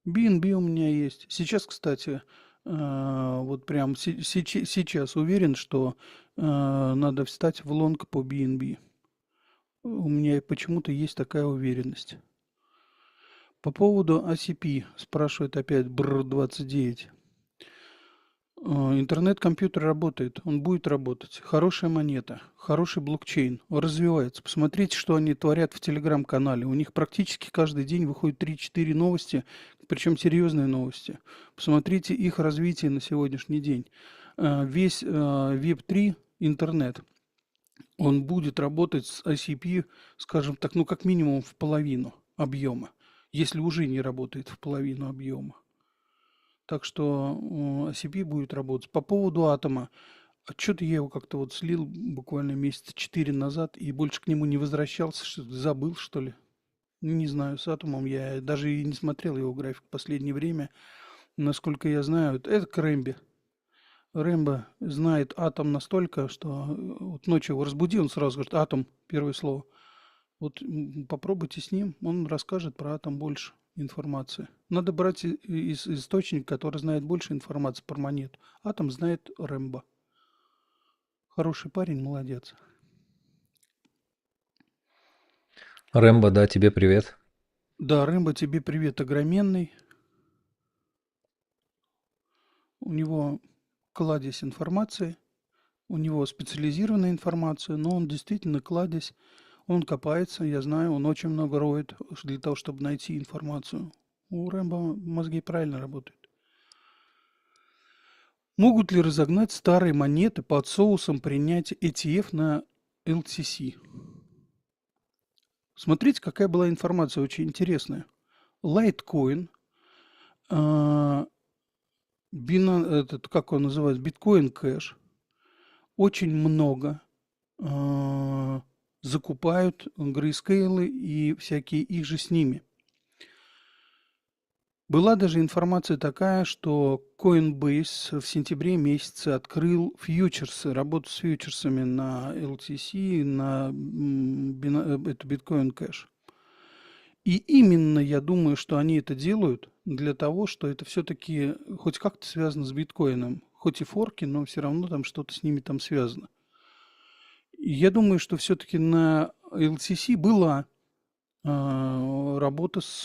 BNB у меня есть. Сейчас, кстати, вот прям сейчас уверен, что надо встать в лонг по BNB. У меня почему-то есть такая уверенность. По поводу ACP спрашивает опять BR29. Интернет-компьютер работает, он будет работать. Хорошая монета, хороший блокчейн, он развивается. Посмотрите, что они творят в телеграм-канале. У них практически каждый день выходит 3-4 новости, причем серьезные новости. Посмотрите их развитие на сегодняшний день. Весь Web3 интернет, он будет работать с ICP, скажем так, ну как минимум в половину объема, если уже не работает в половину объема. Так что ICP будет работать. По поводу атома. Что-то я его как-то вот слил буквально месяца 4 назад и больше к нему не возвращался. Забыл, что ли? Не знаю, с атомом я даже и не смотрел его график в последнее время. Насколько я знаю, это к Рэмбе. Рэмбо знает атом настолько, что вот ночью его разбудил, он сразу говорит, атом, первое слово. Вот попробуйте с ним, он расскажет про атом больше информации. Надо брать из источника, который знает больше информации про монету. Атом знает Рэмбо. Хороший парень, молодец. Рэмбо, да, тебе привет. Да, Рэмбо, тебе привет огроменный. У него кладезь информации, у него специализированная информация, но он действительно кладезь. Он копается, я знаю, он очень много роет для того, чтобы найти информацию. У Рэмбо мозги правильно работают. Могут ли разогнать старые монеты под соусом принять ETF на LTC? Смотрите, какая была информация очень интересная. Litecoin, как он называется, Bitcoin Cash, очень много закупают Grayscale и всякие их же с ними. Была даже информация такая, что Coinbase в сентябре месяце открыл фьючерсы, работу с фьючерсами на LTC, на эту Bitcoin Cash. И именно я думаю, что они это делают для того, что это все-таки хоть как-то связано с биткоином. Хоть и форки, но все равно там что-то с ними там связано. И я думаю, что все-таки на LCC была работа с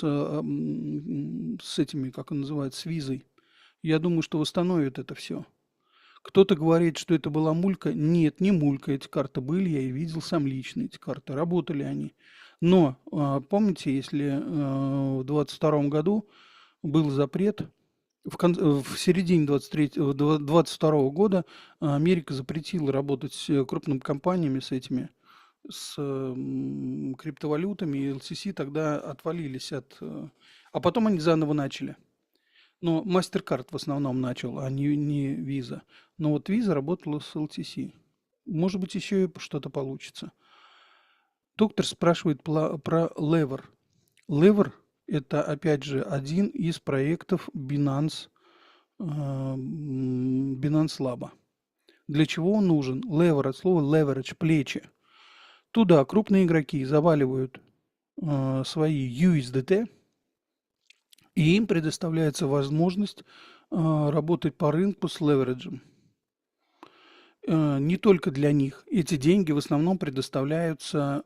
этими, как он называется, с визой. Я думаю, что восстановят это все. Кто-то говорит, что это была мулька. Нет, не мулька. Эти карты были, я и видел сам лично эти карты. Работали они. Но помните, если в 22 году был запрет, в середине 22 года Америка запретила работать с крупными компаниями, с этими, с криптовалютами, и LCC тогда отвалились от... А потом они заново начали. Но MasterCard в основном начал, а не Visa. Но вот Visa работала с LTC. Может быть, еще и что-то получится. Доктор спрашивает про Lever. Lever – это, опять же, один из проектов Binance Lab. Для чего он нужен? Lever от слова leverage – плечи. Туда крупные игроки заваливают свои USDT, и им предоставляется возможность работать по рынку с левериджем. Не только для них. Эти деньги в основном предоставляются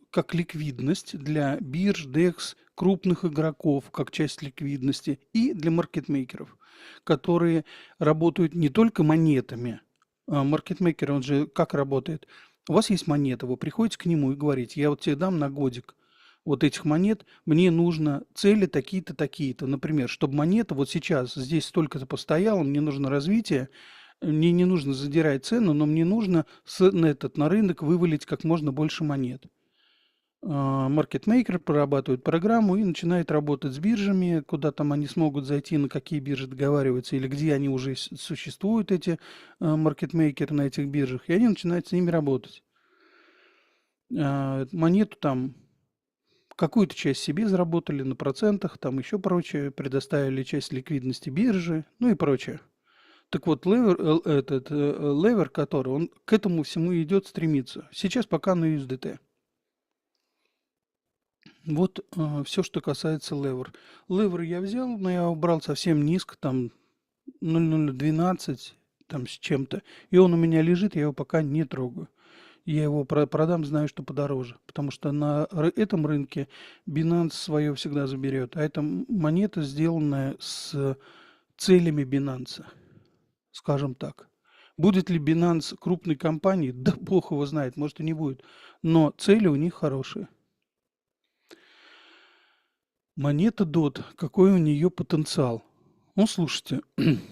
как ликвидность для бирж, DEX, крупных игроков, как часть ликвидности, и для маркетмейкеров, которые работают не только монетами. Маркетмейкер, он же как работает? У вас есть монета, вы приходите к нему и говорите, я вот тебе дам на годик вот этих монет, мне нужно цели такие-то, такие-то. Например, чтобы монета вот сейчас здесь столько-то постояла, мне нужно развитие, мне не нужно задирать цену, но мне нужно на рынок вывалить как можно больше монет. Маркетмейкер прорабатывает программу и начинает работать с биржами, куда там они смогут зайти, на какие биржи договариваться, или где они уже существуют, эти маркетмейкеры на этих биржах, и они начинают с ними работать. Монету там какую-то часть себе заработали на процентах, там еще прочее, предоставили часть ликвидности биржи, ну и прочее. Так вот, левер, который, он к этому всему идет, стремится. Сейчас пока на USDT. Вот все, что касается левер. Левер я взял, но я убрал совсем низко, там 0,012, там с чем-то. И он у меня лежит, я его пока не трогаю. Я его продам, знаю, что подороже. Потому что на этом рынке Binance свое всегда заберет. А это монета, сделанная с целями Binance, скажем так. Будет ли Binance крупной компанией? Да бог его знает, может и не будет. Но цели у них хорошие. Монета DOT. Какой у нее потенциал? Ну, слушайте,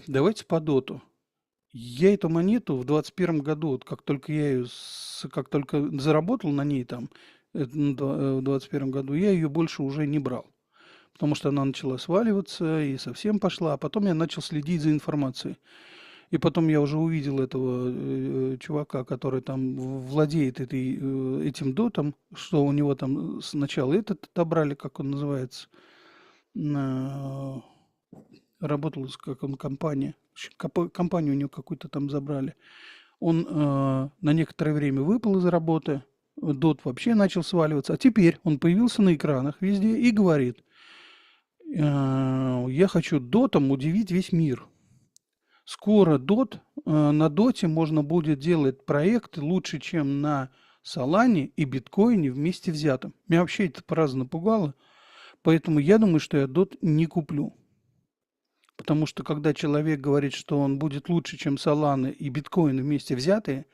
давайте по доту. Я эту монету в 2021 году, вот как только я ее, как только заработал на ней там, в 2021 году, я ее больше уже не брал. Потому что она начала сваливаться и совсем пошла. А потом я начал следить за информацией. И потом я уже увидел этого чувака, который там владеет этим дотом, что у него там сначала этот отобрали, как он называется, работал, как он, компания. Компанию у него какую-то там забрали. Он на некоторое время выпал из работы, дот вообще начал сваливаться, а теперь он появился на экранах везде и говорит, я хочу дотом удивить весь мир. Скоро на доте можно будет делать проекты лучше, чем на Солане и биткоине вместе взятом. Меня вообще это праздно напугало, поэтому я думаю, что я дот не куплю. Потому что когда человек говорит, что он будет лучше, чем Solana и биткоин вместе взятые,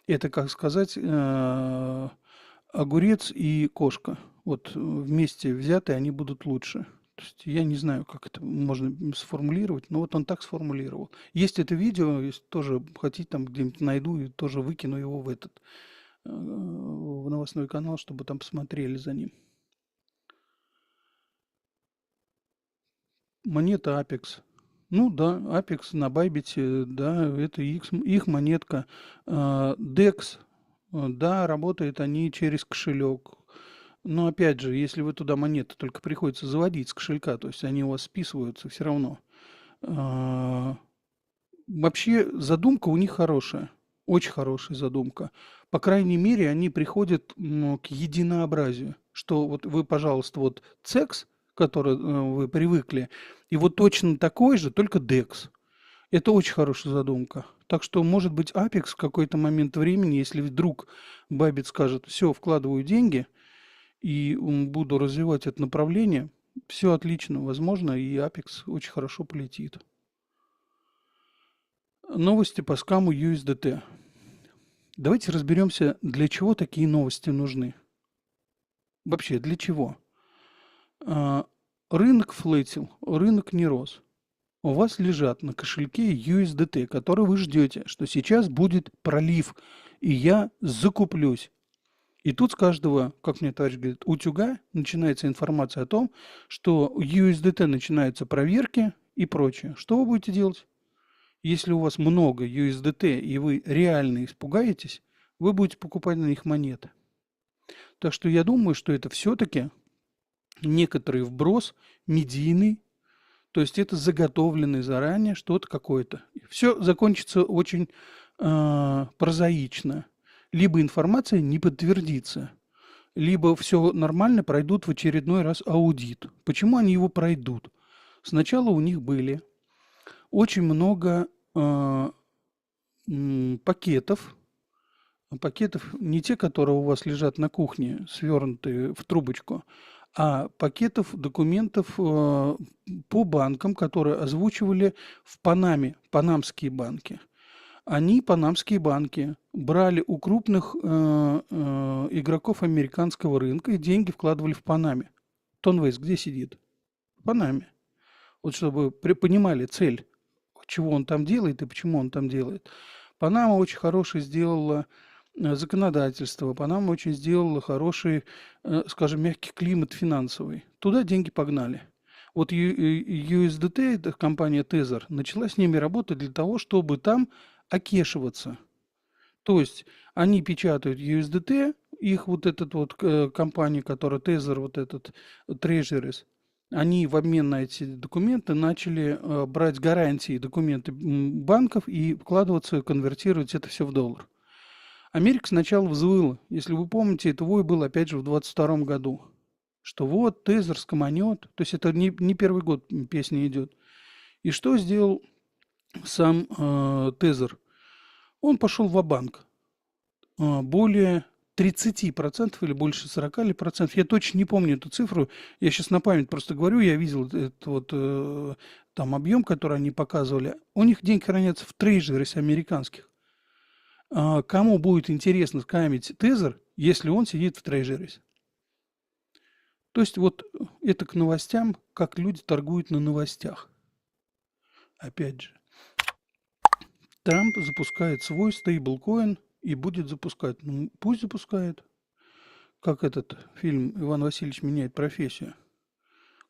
это, как сказать, огурец и кошка. Вот вместе взятые они будут лучше. То есть я не знаю, как это можно сформулировать, но вот он так сформулировал. Есть это видео, если тоже хотите, там где-нибудь найду и тоже выкину его в новостной канал, чтобы там посмотрели за ним. Монета Apex. Ну да, Apex на Bybit, да, это их монетка. DEX, да, работают они через кошелек. Но опять же, если вы туда монеты только приходится заводить с кошелька, то есть они у вас списываются все равно. Вообще задумка у них хорошая. Очень хорошая задумка. По крайней мере, они приходят к единообразию, что вот вы, пожалуйста, вот CEX, который вы привыкли, и вот точно такой же, только DEX. Это очень хорошая задумка. Так что, может быть, Apex в какой-то момент времени, если вдруг Баббит скажет, все, вкладываю деньги и буду развивать это направление, все отлично, возможно, и Apex очень хорошо полетит. Новости по скаму USDT. Давайте разберемся, для чего такие новости нужны. Вообще, для чего? А, Рынок флетил, рынок не рос. У вас лежат на кошельке USDT, который вы ждете, что сейчас будет пролив, и я закуплюсь. И тут с каждого, как мне товарищ говорит, утюга начинается информация о том, что у USDT начинаются проверки и прочее. Что вы будете делать? Если у вас много USDT и вы реально испугаетесь, вы будете покупать на них монеты. Так что я думаю, что это все-таки некоторый вброс медийный, то есть это заготовленный заранее что-то какое-то. Все закончится очень прозаично. Либо информация не подтвердится, либо все нормально, пройдут в очередной раз аудит. Почему они его пройдут? Сначала у них были очень много пакетов, пакетов не те, которые у вас лежат на кухне, свернутые в трубочку, а пакетов документов по банкам, которые озвучивали в Панаме, панамские банки. Они, панамские банки, брали у крупных игроков американского рынка и деньги вкладывали в Панаме. Тонвейс где сидит? В Панаме. Вот чтобы понимали цель, чего он там делает и почему он там делает. Панама очень хорошее сделала законодательство, Панама очень сделала хороший, скажем, мягкий климат финансовый. Туда деньги погнали. Вот USDT, это компания Tether, начала с ними работать для того, чтобы там окешиваться. То есть они печатают USDT, их вот этот вот компания, которая Tether, вот этот Treasuries, они в обмен на эти документы начали брать гарантии документы банков и вкладываться, конвертировать это все в доллар. Америка сначала взвыла. Если вы помните, это вой был опять же в 22 году. Что вот Тезер скоманет. То есть это не первый год песня идет. И что сделал сам Тезер? Он пошел ва-банк. Более 30% или больше 40 или процентов. Я точно не помню эту цифру. Я сейчас на память просто говорю. Я видел этот вот там объем, который они показывали. У них деньги хранятся в трейджерах американских. Кому будет интересно скамить Тезер, если он сидит в трежерис? То есть вот это к новостям, как люди торгуют на новостях. Опять же, Трамп запускает свой стейблкоин и будет запускать. Ну, пусть запускает. Как этот фильм «Иван Васильевич меняет профессию».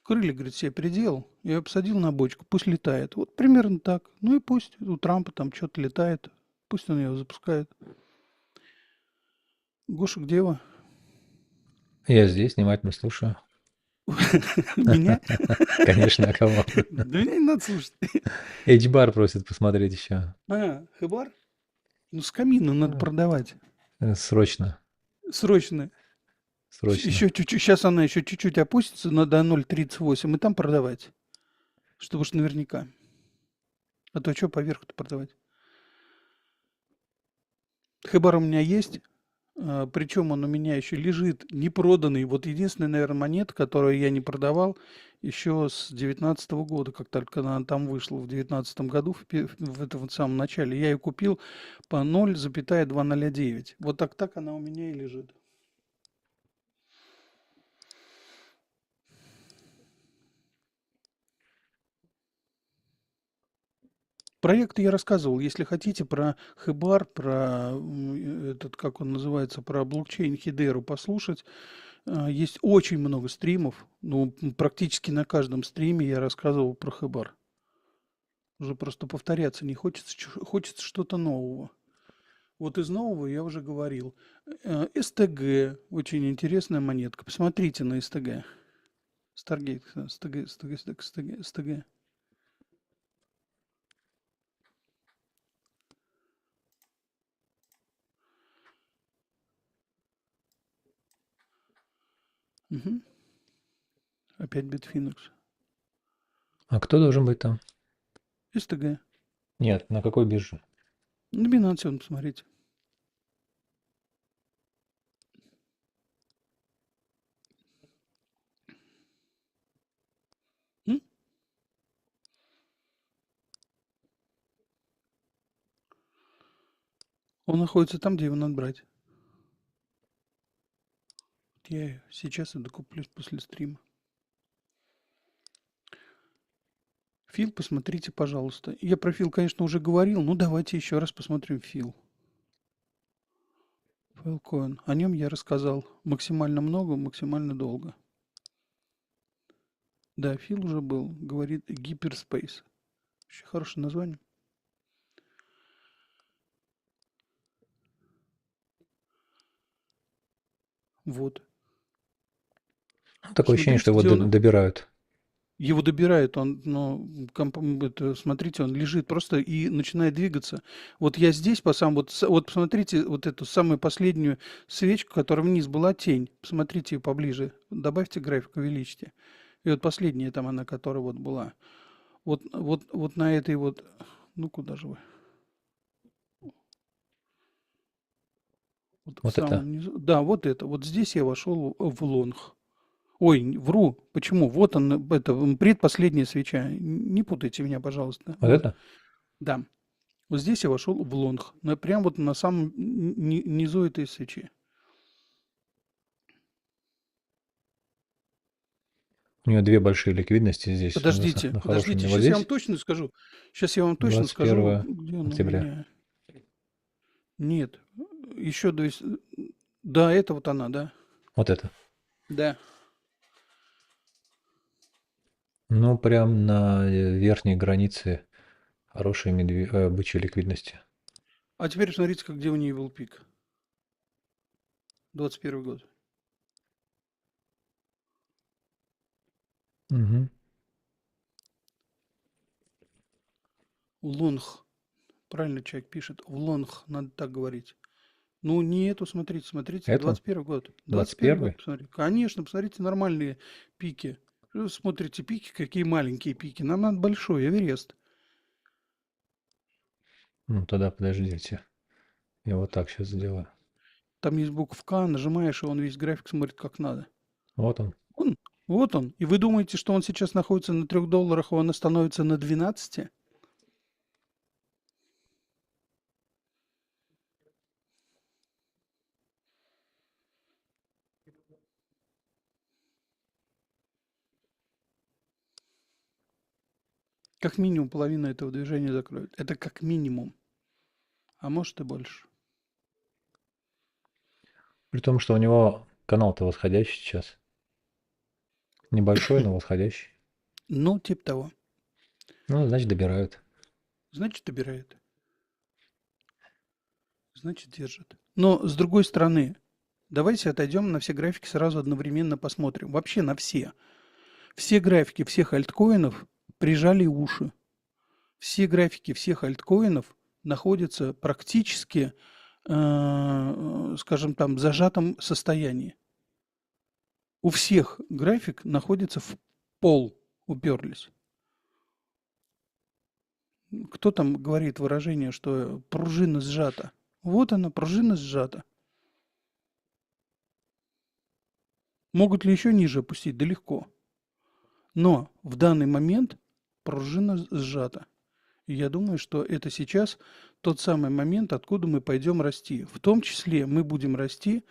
Крылья, говорит, себе приделал, я ее посадил на бочку, пусть летает. Вот примерно так. Ну и пусть у Трампа там что-то летает, пусть он ее запускает. Гоша, где вы? Я здесь внимательно слушаю. Меня? Конечно, а кого? Да меня не надо слушать. H-бар просит посмотреть еще. Хабар? Ну, с камина надо продавать. Срочно. Срочно. Срочно. Еще чуть-чуть. Сейчас она еще чуть-чуть опустится до 0,38 и там продавать. Чтобы уж наверняка. А то что поверху-то продавать? Хабар у меня есть. Причем он у меня еще лежит непроданный. Вот единственная, наверное, монета, которую я не продавал еще с 2019 года, как только она там вышла в 2019 году, в этом вот самом начале. Я ее купил по 0,209. Вот так она у меня и лежит. Проект я рассказывал, если хотите, про Хабар, про этот, как он называется, про блокчейн Хидеру послушать. Есть очень много стримов, ну, практически на каждом стриме я рассказывал про Хабар. Уже просто повторяться не хочется, хочется что-то нового. Вот из нового я уже говорил. СТГ, очень интересная монетка. Посмотрите на СТГ. Старгейт, СТГ. Мгм. Опять Bitfinex. А кто должен быть там? СТГ. Нет, на какой бирже? На Binance он, посмотрите. М? Он находится там, где его надо брать. Я сейчас и докуплюсь после стрима. Фил, посмотрите, пожалуйста. Я про Фил, конечно, уже говорил, но давайте еще раз посмотрим Фил. Filecoin. О нем я рассказал максимально много, максимально долго. Да, Фил уже был. Говорит Hyperspace. Очень хорошее название. Вот. Такое ощущение, что Смотрите, его где он. добирают. Его добирает он, но смотрите, он лежит просто и начинает двигаться. Вот я здесь, вот посмотрите вот эту самую последнюю свечку, которая вниз была тень. Посмотрите ее поближе. Добавьте график, увеличьте. И вот последняя там она, которая вот была. Вот на этой вот... Ну, куда же вы? Вот в Вот это. самом низу. Да, вот это. Вот здесь я вошел в лонг. Ой, вру. Почему? Вот он, это предпоследняя свеча. Не путайте меня, пожалуйста. Вот Вот. это? Да. Вот здесь я вошел в лонг. Прям вот на самом низу этой свечи. У него две большие ликвидности здесь Подождите, на хорошем подождите. уровне. Вот Сейчас я вам здесь точно скажу. Сейчас я вам точно скажу, 21 где он у октября. меня. Нет. Еще Да, это вот она, да. Вот это. Да. Ну, прям на верхней границе хорошей бычьей ликвидности. А теперь смотрите, где у нее был пик. 21 год. Угу. Лонг. Правильно человек пишет. В лонг надо так говорить. Ну, не эту, смотрите, Это 21 год. 21 год, 21-й? посмотрите. Конечно, посмотрите, нормальные пики. Вы смотрите пики, какие маленькие пики. Нам надо большой Эверест. Ну, тогда подождите. Я вот так сейчас сделаю. Там есть буква К, нажимаешь, и он весь график смотрит как надо. Вот он. Вот он. И вы думаете, что он сейчас находится на $3, а он становится на 12? Как минимум половина этого движения закроет. Это как минимум. А может и больше. При том, что у него канал-то восходящий сейчас. Небольшой, но восходящий. Ну, типа того. Ну, значит, добирают. Значит, добирает. Значит, держит. Но, с другой стороны, давайте отойдем на все графики сразу одновременно посмотрим. Вообще на все. Все графики всех альткоинов прижали уши. Все графики всех альткоинов находятся практически, скажем там, в зажатом состоянии. У всех график находится в пол, уперлись. Кто там говорит выражение, что пружина сжата? Вот она, пружина сжата. Могут ли еще ниже опустить? Да легко. Но в данный момент пружина сжата. И я думаю, что это сейчас тот самый момент, откуда мы пойдем расти. В том числе мы будем расти,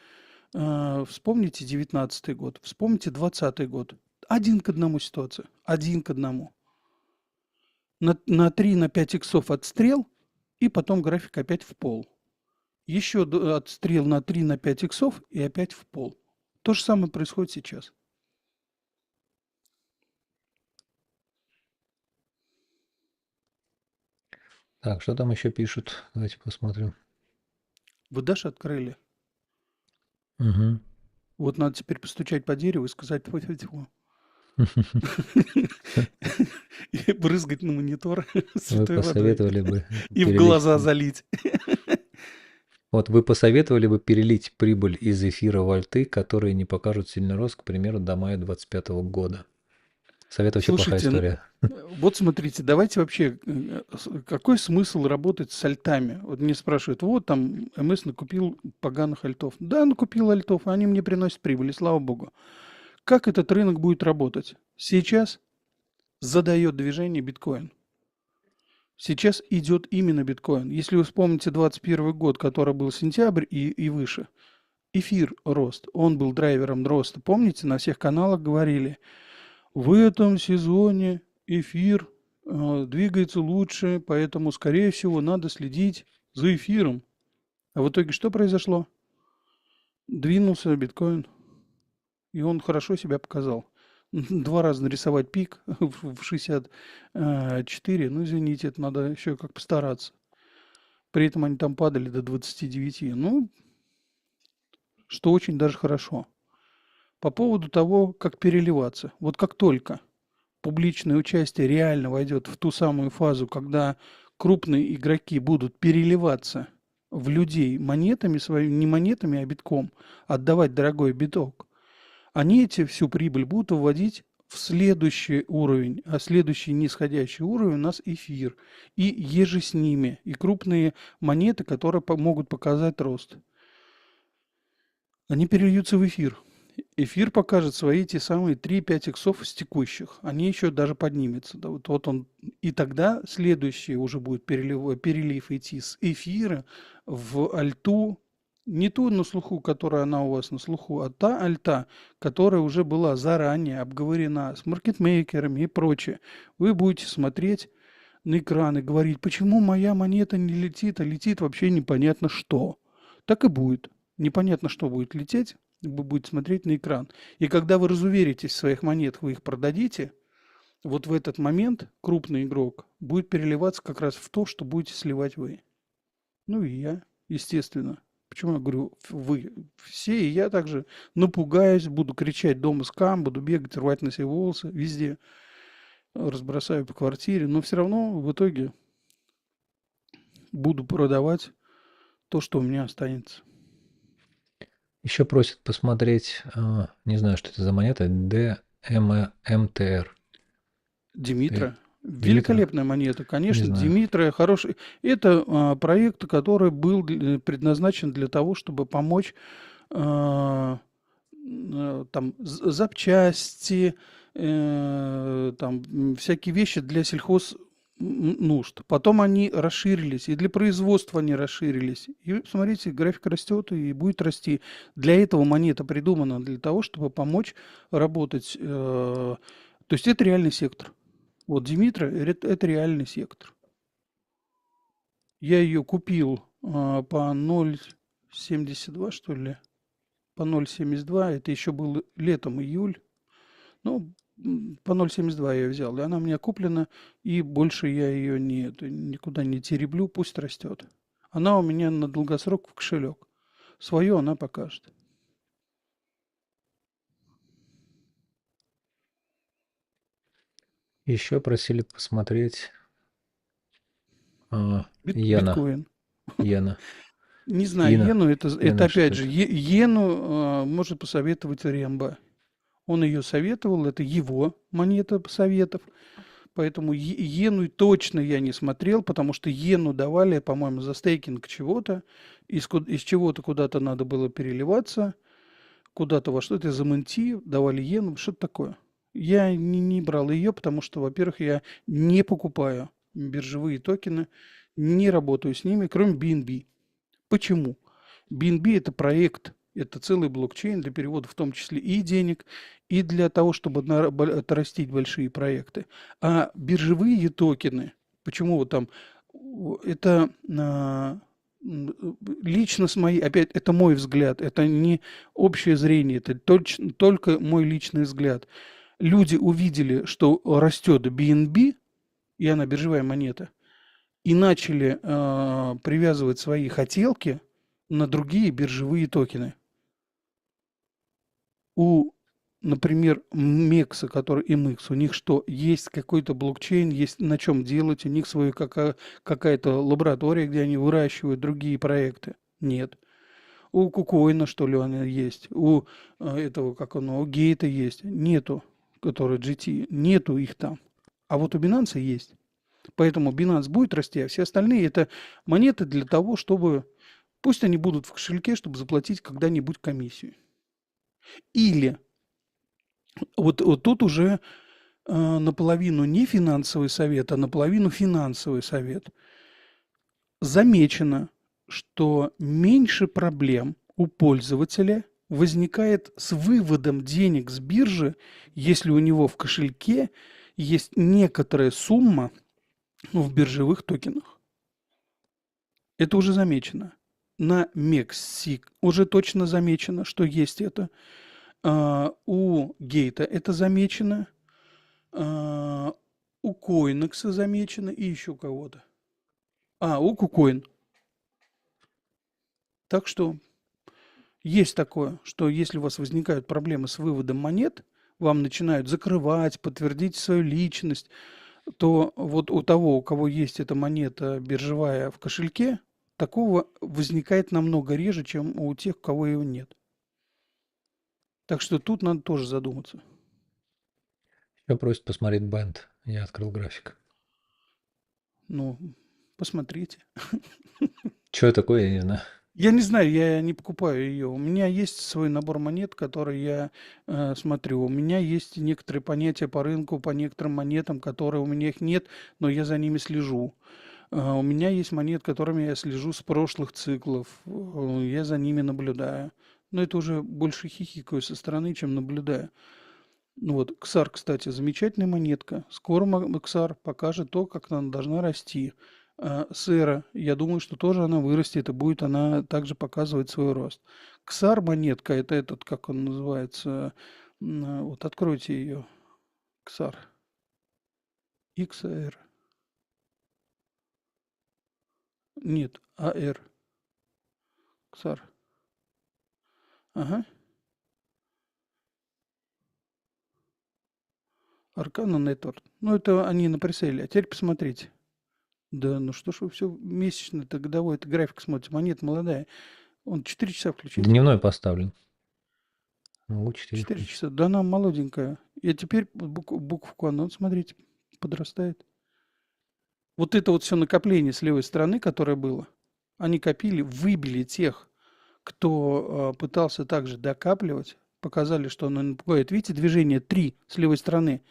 вспомните 19 год, вспомните 20 год. Один к одному ситуация. Один к одному. На 3-5 иксов отстрел, и потом график опять в пол. Еще отстрел на 3-5 иксов и опять в пол. То же самое происходит сейчас. Так, что там еще пишут? Давайте посмотрим. Вы Даша открыли. Угу. Вот надо теперь постучать по дереву и сказать тьфу-тьфу-тьфу. И брызгать на монитор Вы святой водой. посоветовали бы И в глаза залить. Вот вы посоветовали бы перелить прибыль из эфира в альты, которые не покажут сильный рост, к примеру, до мая 2025 года? Совет вообще плохая Слушайте, история. вот смотрите, давайте вообще, какой смысл работать с альтами? Вот мне спрашивают, вот там МС накупил поганых альтов. Да, накупил альтов, они мне приносят прибыль, и слава богу. Как этот рынок будет работать? Сейчас задает движение биткоин. Сейчас идет именно биткоин. Если вы вспомните 2021 год, который был сентябрь и выше, эфир рост, он был драйвером роста. Помните, на всех каналах говорили, в этом сезоне эфир двигается лучше, поэтому, скорее всего, надо следить за эфиром. А в итоге что произошло? Двинулся биткоин, и он хорошо себя показал. Два раза нарисовать пик в 64, ну, извините, это надо еще как постараться. При этом они там падали до 29. Ну, что очень даже хорошо. По поводу того, как переливаться. Вот как только публичное участие реально войдет в ту самую фазу, когда крупные игроки будут переливаться в людей монетами своими, не монетами, а битком, отдавать дорогой биток, они эти всю прибыль будут вводить в следующий уровень, а следующий нисходящий уровень у нас эфир. И еже с ними, и крупные монеты, которые могут показать рост. Они перельются в эфир. Эфир покажет свои те самые 3-5 иксов с текущих. Они еще даже поднимутся. Да, вот он. И тогда следующий уже будет перелив идти с эфира в альту. Не ту на слуху, которая она у вас на слуху, а та альта, которая уже была заранее обговорена с маркетмейкерами и прочее. Вы будете смотреть на экран и говорить, почему моя монета не летит, а летит вообще непонятно что. Так и будет. Непонятно, что будет лететь, вы будете смотреть на экран. И когда вы разуверитесь в своих монетах, вы их продадите, вот в этот момент крупный игрок будет переливаться как раз в то, что будете сливать вы. Ну и я, естественно. Почему я говорю вы все, и я также напугаюсь, буду кричать дома скам, буду бегать, рвать на себе волосы, везде разбросаю по квартире, но все равно в итоге буду продавать то, что у меня останется. Еще просят посмотреть, не знаю, что это за монета, DMMTR. Димитра. Димитра? Великолепная монета, Не конечно. знаю. Димитра хороший. Это проект, который был предназначен для того, чтобы помочь там запчасти, там всякие вещи для сельхоз нужд. Потом они расширились, и для производства они расширились. И смотрите, график растет и будет расти. Для этого монета придумана, для того, чтобы помочь работать. То есть это реальный сектор. Вот Димитра это реальный сектор. Я ее купил по 0,72, что ли, по 0,72. Это еще был летом, июль. Ну, по 0,72 я ее взял. И она у меня куплена, и больше я ее никуда не тереблю, пусть растет. Она у меня на долгосрок в кошелек. Свое она покажет. Еще просили посмотреть Иена. Биткоин. Иена. Не знаю, Ина. иену, это Ина, опять что же, это? иену может посоветовать Рембо. Он ее советовал, это его монета советов. Поэтому иену точно я не смотрел, потому что иену давали, по-моему, за стейкинг чего-то. Из чего-то куда-то надо было переливаться, куда-то во что-то из МНТ давали иену, что-то такое. Я не брал ее, потому что, во-первых, я не покупаю биржевые токены, не работаю с ними, кроме BNB. Почему? BNB это проект, это целый блокчейн для перевода в том числе и денег, и для того, чтобы отрастить большие проекты. А биржевые токены, почему вот там, это лично с моей, опять, это мой взгляд, это не общее зрение, это только мой личный взгляд. Люди увидели, что растет BNB, и она биржевая монета, и начали привязывать свои хотелки на другие биржевые токены. У, например, Мекса, который MX, у них что, есть какой-то блокчейн, есть на чем делать, у них своя какая-то лаборатория, где они выращивают другие проекты. Нет. У Кукоина, что ли, она есть? У этого, как оно, у Гейта есть? Нету, который GT, нету их там. А вот у Binance есть. Поэтому Binance будет расти, а все остальные это монеты для того, чтобы пусть они будут в кошельке, чтобы заплатить когда-нибудь комиссию. Или вот тут уже наполовину не финансовый совет, а наполовину финансовый совет. Замечено, что меньше проблем у пользователя возникает с выводом денег с биржи, если у него в кошельке есть некоторая сумма в биржевых токенах. Это уже замечено. На MEXC уже точно замечено, что есть это. У Гейта это замечено. У Coinex замечено и еще у кого-то. У KuCoin. Так что есть такое, что если у вас возникают проблемы с выводом монет, вам начинают закрывать, подтвердить свою личность, то вот у того, у кого есть эта монета биржевая в кошельке, такого возникает намного реже, чем у тех, у кого его нет. Так что тут надо тоже задуматься. Еще просит посмотреть бенд. Я открыл график. Ну, посмотрите. Что это такое, я не знаю. Я не знаю, я не покупаю ее. У меня есть свой набор монет, который я смотрю. У меня есть некоторые понятия по рынку, по некоторым монетам, которые у меня их нет, но я за ними слежу. У меня есть монет, которыми я слежу с прошлых циклов. Я за ними наблюдаю. Но это уже больше хихикаю со стороны, чем наблюдаю. Ну вот, XAR, кстати, замечательная монетка. Скоро XAR покажет то, как она должна расти. Сера, я думаю, что тоже она вырастет и будет она также показывать свой рост. XAR монетка, это этот, как он называется, вот откройте ее, XAR, XAR, нет, AR, XAR, ага, Arcana Network, ну это они на преселе, а теперь посмотрите. Да, ну что ж вы все месячный-то, годовой, это график смотрите, монета молодая. Он 4 часа включите. Дневной поставлен. Ну, 4 4 включить. часа. Да она молоденькая. И теперь буковку она, смотрите, подрастает. Вот это вот все накопление с левой стороны, которое было, они копили, выбили тех, кто пытался также докапливать, показали, что оно напугает. Видите, движение 3 с левой стороны.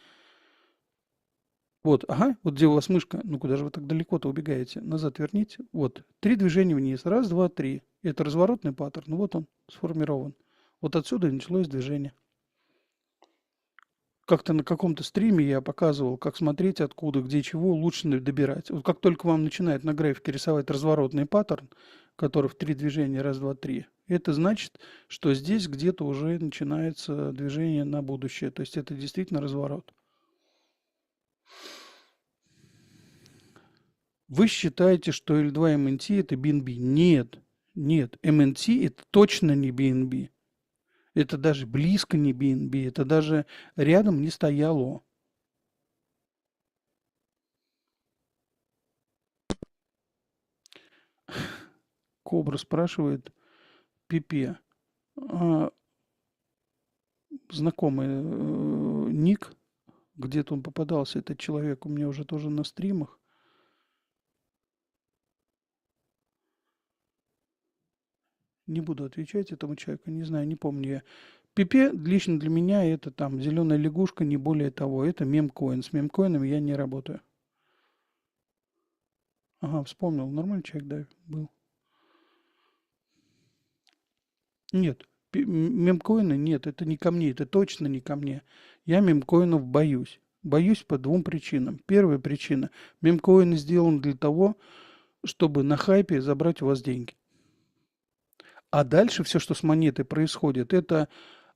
Вот, ага, вот где у вас мышка. Ну, куда же вы так далеко-то убегаете? Назад верните. Вот, 3 движения вниз. Раз, два, три. Это разворотный паттерн. Вот он сформирован. Вот отсюда и началось движение. Как-то на каком-то стриме я показывал, как смотреть, откуда, где, чего лучше добирать. Вот как только вам начинает на графике рисовать разворотный паттерн, который в 3 движения, раз, два, три, это значит, что здесь где-то уже начинается движение на будущее. То есть это действительно разворот. Вы считаете, что L2 MNT это BNB? Нет, нет. MNT это точно не BNB. Это даже близко не BNB. Это даже рядом не стояло. Кобра спрашивает, Пипе, знакомый ник, где-то он попадался, этот человек у меня уже тоже на стримах. Не буду отвечать этому человеку, не знаю, не помню я. Пипе лично для меня это там зеленая лягушка, не более того. Это мемкоин. С мемкоинами я не работаю. Ага, вспомнил. Нормальный человек, да, был. Нет, мемкоины нет, это не ко мне, это точно не ко мне. Я мемкоинов боюсь. Боюсь по двум причинам. Первая причина. Мемкоины сделаны для того, чтобы на хайпе забрать у вас деньги. А дальше все, что с монетой происходит, это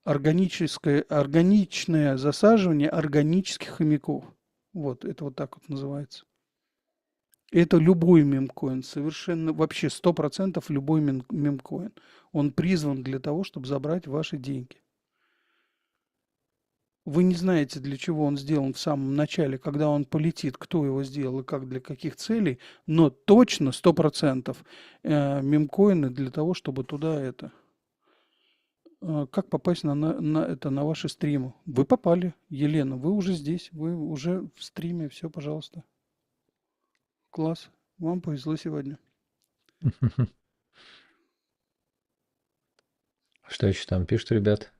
органичное засаживание органических хомяков. Вот, это вот так вот называется. Это любой мемкоин, совершенно, вообще 100% любой мемкоин. Он призван для того, чтобы забрать ваши деньги. Вы не знаете, для чего он сделан в самом начале, когда он полетит, кто его сделал и как, для каких целей, но точно, 100% мемкоины для того, чтобы туда это. Как попасть на ваши стримы? Вы попали, Елена, вы уже здесь, вы уже в стриме, все, пожалуйста. Класс, вам повезло сегодня. Что еще там пишут, ребят?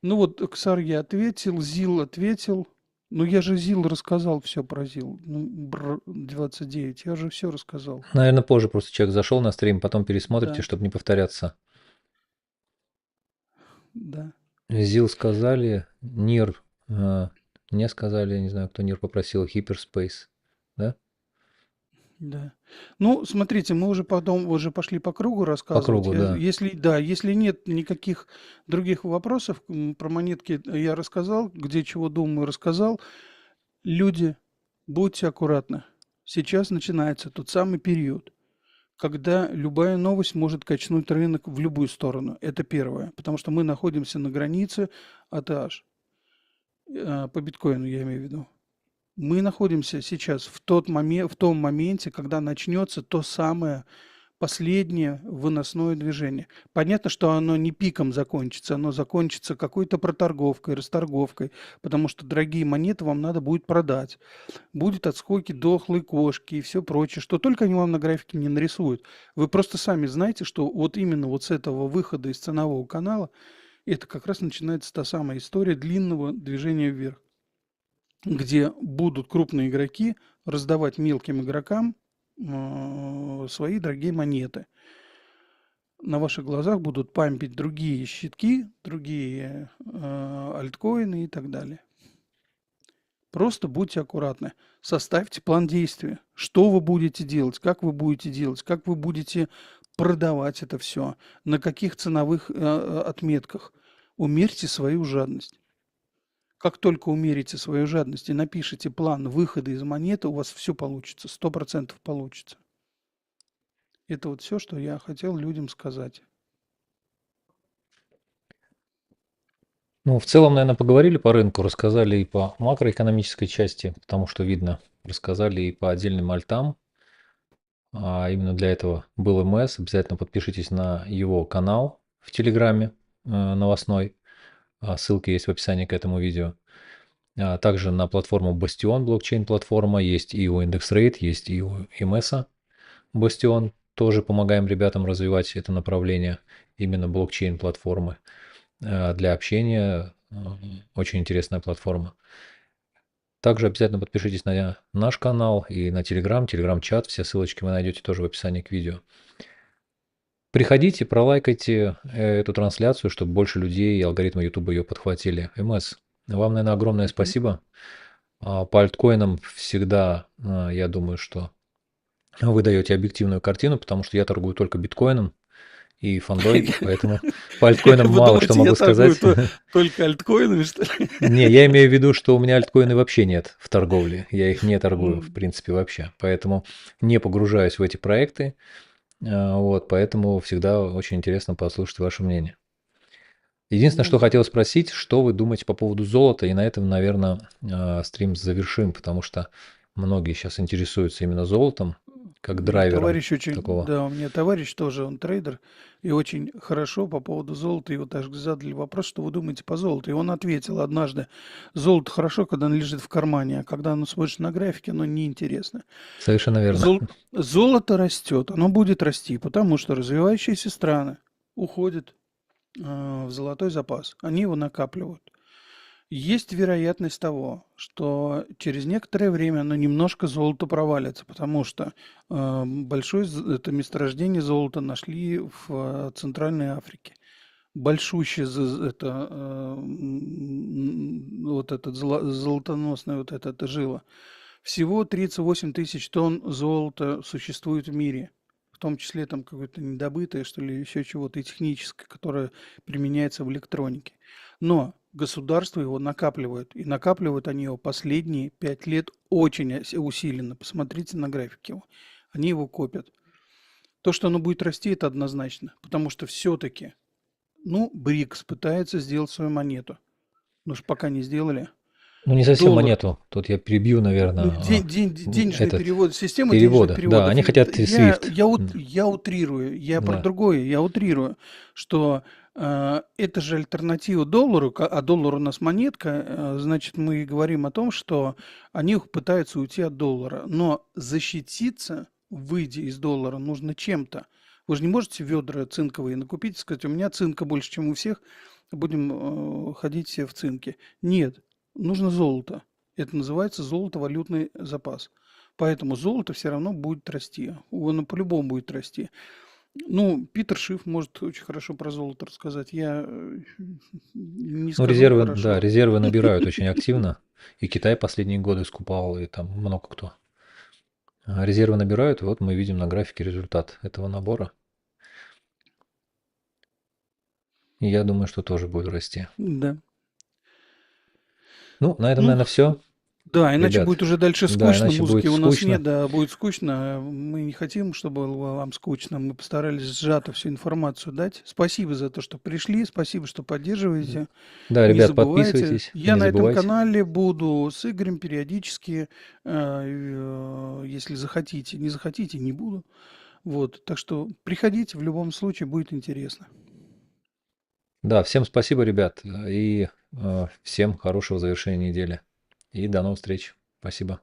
Ну вот Ксар я ответил, Зил ответил. Ну я же Зил рассказал все про Зил. Ну, 29, я же все рассказал. Наверное, позже просто человек зашел на стрим, потом пересмотрите, Да, чтобы не повторяться. да, Зил сказали, Нир не сказали, не знаю, кто Нир попросил, Hyperspace, да? да. Ну, смотрите, мы уже потом уже пошли по кругу По рассказывать. кругу, да. Если, да, если нет никаких других вопросов, про монетки я рассказал, где чего думаю, рассказал. Люди, будьте аккуратны. Сейчас начинается тот самый период, когда любая новость может качнуть рынок в любую сторону. Это первое. Потому что мы находимся на границе ATH. По биткоину я имею в виду. Мы находимся сейчас в том моменте, когда начнется то самое последнее выносное движение. Понятно, что оно не пиком закончится, оно закончится какой-то проторговкой, расторговкой, потому что дорогие монеты вам надо будет продать. Будет отскоки дохлой кошки и все прочее, что только они вам на графике не нарисуют. Вы просто сами знаете, что вот именно вот с этого выхода из ценового канала это как раз начинается та самая история длинного движения вверх, где будут крупные игроки раздавать мелким игрокам свои дорогие монеты. На ваших глазах будут пампить другие щитки, другие альткоины и так далее. Просто будьте аккуратны. Составьте план действия. Что вы будете делать, как вы будете продавать это все, на каких ценовых отметках. Умерьте свою жадность. Как только умерите свою жадность и напишите план выхода из монеты, у вас все получится, 100% получится. Это вот все, что я хотел людям сказать. Ну, в целом, наверное, поговорили по рынку, рассказали и по макроэкономической части, потому что видно, рассказали и по отдельным альтам. А именно для этого был МС. Обязательно подпишитесь на его канал в Телеграме новостной. Ссылка есть в описании к этому видео. Также на платформу Bastion, блокчейн-платформа, есть и у IndexRate, есть и у МСа Bastion. Тоже помогаем ребятам развивать это направление, именно блокчейн-платформы для общения. Очень интересная платформа. Также обязательно подпишитесь на наш канал и на Телеграм-чат. Все ссылочки вы найдете тоже в описании к видео. Приходите, пролайкайте эту трансляцию, чтобы больше людей и алгоритмы YouTube ее подхватили. МС, вам, наверное, огромное спасибо. По альткоинам всегда, я думаю, что вы даете объективную картину, потому что я торгую только биткоином и фондой, поэтому по альткоинам Вы мало что думаете, я могу торгую сказать. только альткоинами, что ли? Не, я имею в виду, что у меня альткоины вообще нет в торговле. Я их не торгую, в принципе, вообще. Поэтому не погружаюсь в эти проекты. Вот, поэтому всегда очень интересно послушать ваше мнение. Единственное, Ну что да. хотел спросить, что вы думаете по поводу золота, и на этом, наверное, стрим завершим, потому что многие сейчас интересуются именно золотом, У как меня драйвером товарищ очень, такого. да, у меня товарищ тоже, он трейдер, и очень хорошо по поводу золота, его даже задали вопрос, что вы думаете по золоту, и он ответил однажды: золото хорошо, когда оно лежит в кармане, а когда оно смотришь на графике, оно неинтересно. Совершенно верно. Золото растет, оно будет расти, потому что развивающиеся страны уходят в золотой запас, они его накапливают. Есть вероятность того, что через некоторое время оно немножко золото провалится, потому что большое это месторождение золота нашли в Центральной Африке. Большущее это вот этот золотоносная вот эта жила. Всего 38 тысяч тонн золота существует в мире, в том числе там какое-то недобытое, что ли, еще чего-то и техническое, которое применяется в электронике. Но государства его накапливают, и накапливают они его последние 5 лет очень усиленно. Посмотрите на график его. Они его копят. То, что оно будет расти, это однозначно, потому что все-таки, ну, БРИКС пытается сделать свою монету. но ж пока не сделали. Ну, не совсем Доллар. монету. Тут я перебью, Ну, наверное, денежный этот перевод, система денежных перевода. Да, переводов. они хотят и SWIFT. Я утрирую, я про Да. другое, я утрирую, что это же альтернатива доллару, а доллар у нас монетка, значит, мы говорим о том, что они пытаются уйти от доллара. Но защититься, выйдя из доллара, нужно чем-то. Вы же не можете ведра цинковые накупить и сказать, у меня цинка больше, чем у всех, будем ходить все в цинке. Нет, нужно золото. Это называется золото-валютный запас. Поэтому золото все равно будет расти. Оно по-любому будет расти. Ну, Питер Шиф может очень хорошо про золото рассказать. Я не Ну, скажу резервы, да, хорошо. резервы набирают очень активно. И Китай последние годы скупал, и там много кто. Резервы набирают, и вот мы видим на графике результат этого набора. И я думаю, что тоже будет расти. Да. Ну, на этом, Ну, наверное, все. да, иначе Ребят, будет уже дальше да, скучно. иначе Музыки будет у нас нет, скучно. да, будет скучно. Мы не хотим, чтобы было вам скучно. Мы постарались сжато всю информацию дать. Спасибо за то, что пришли. Спасибо, что поддерживаете. Да, Не ребят, забывайте. подписывайтесь, Я не на этом забывайте. канале буду с Игорем периодически, если захотите. Не захотите, не буду. Вот, так что приходите, в любом случае будет интересно. Да, всем спасибо, ребят, и всем хорошего завершения недели. И до новых встреч. Спасибо.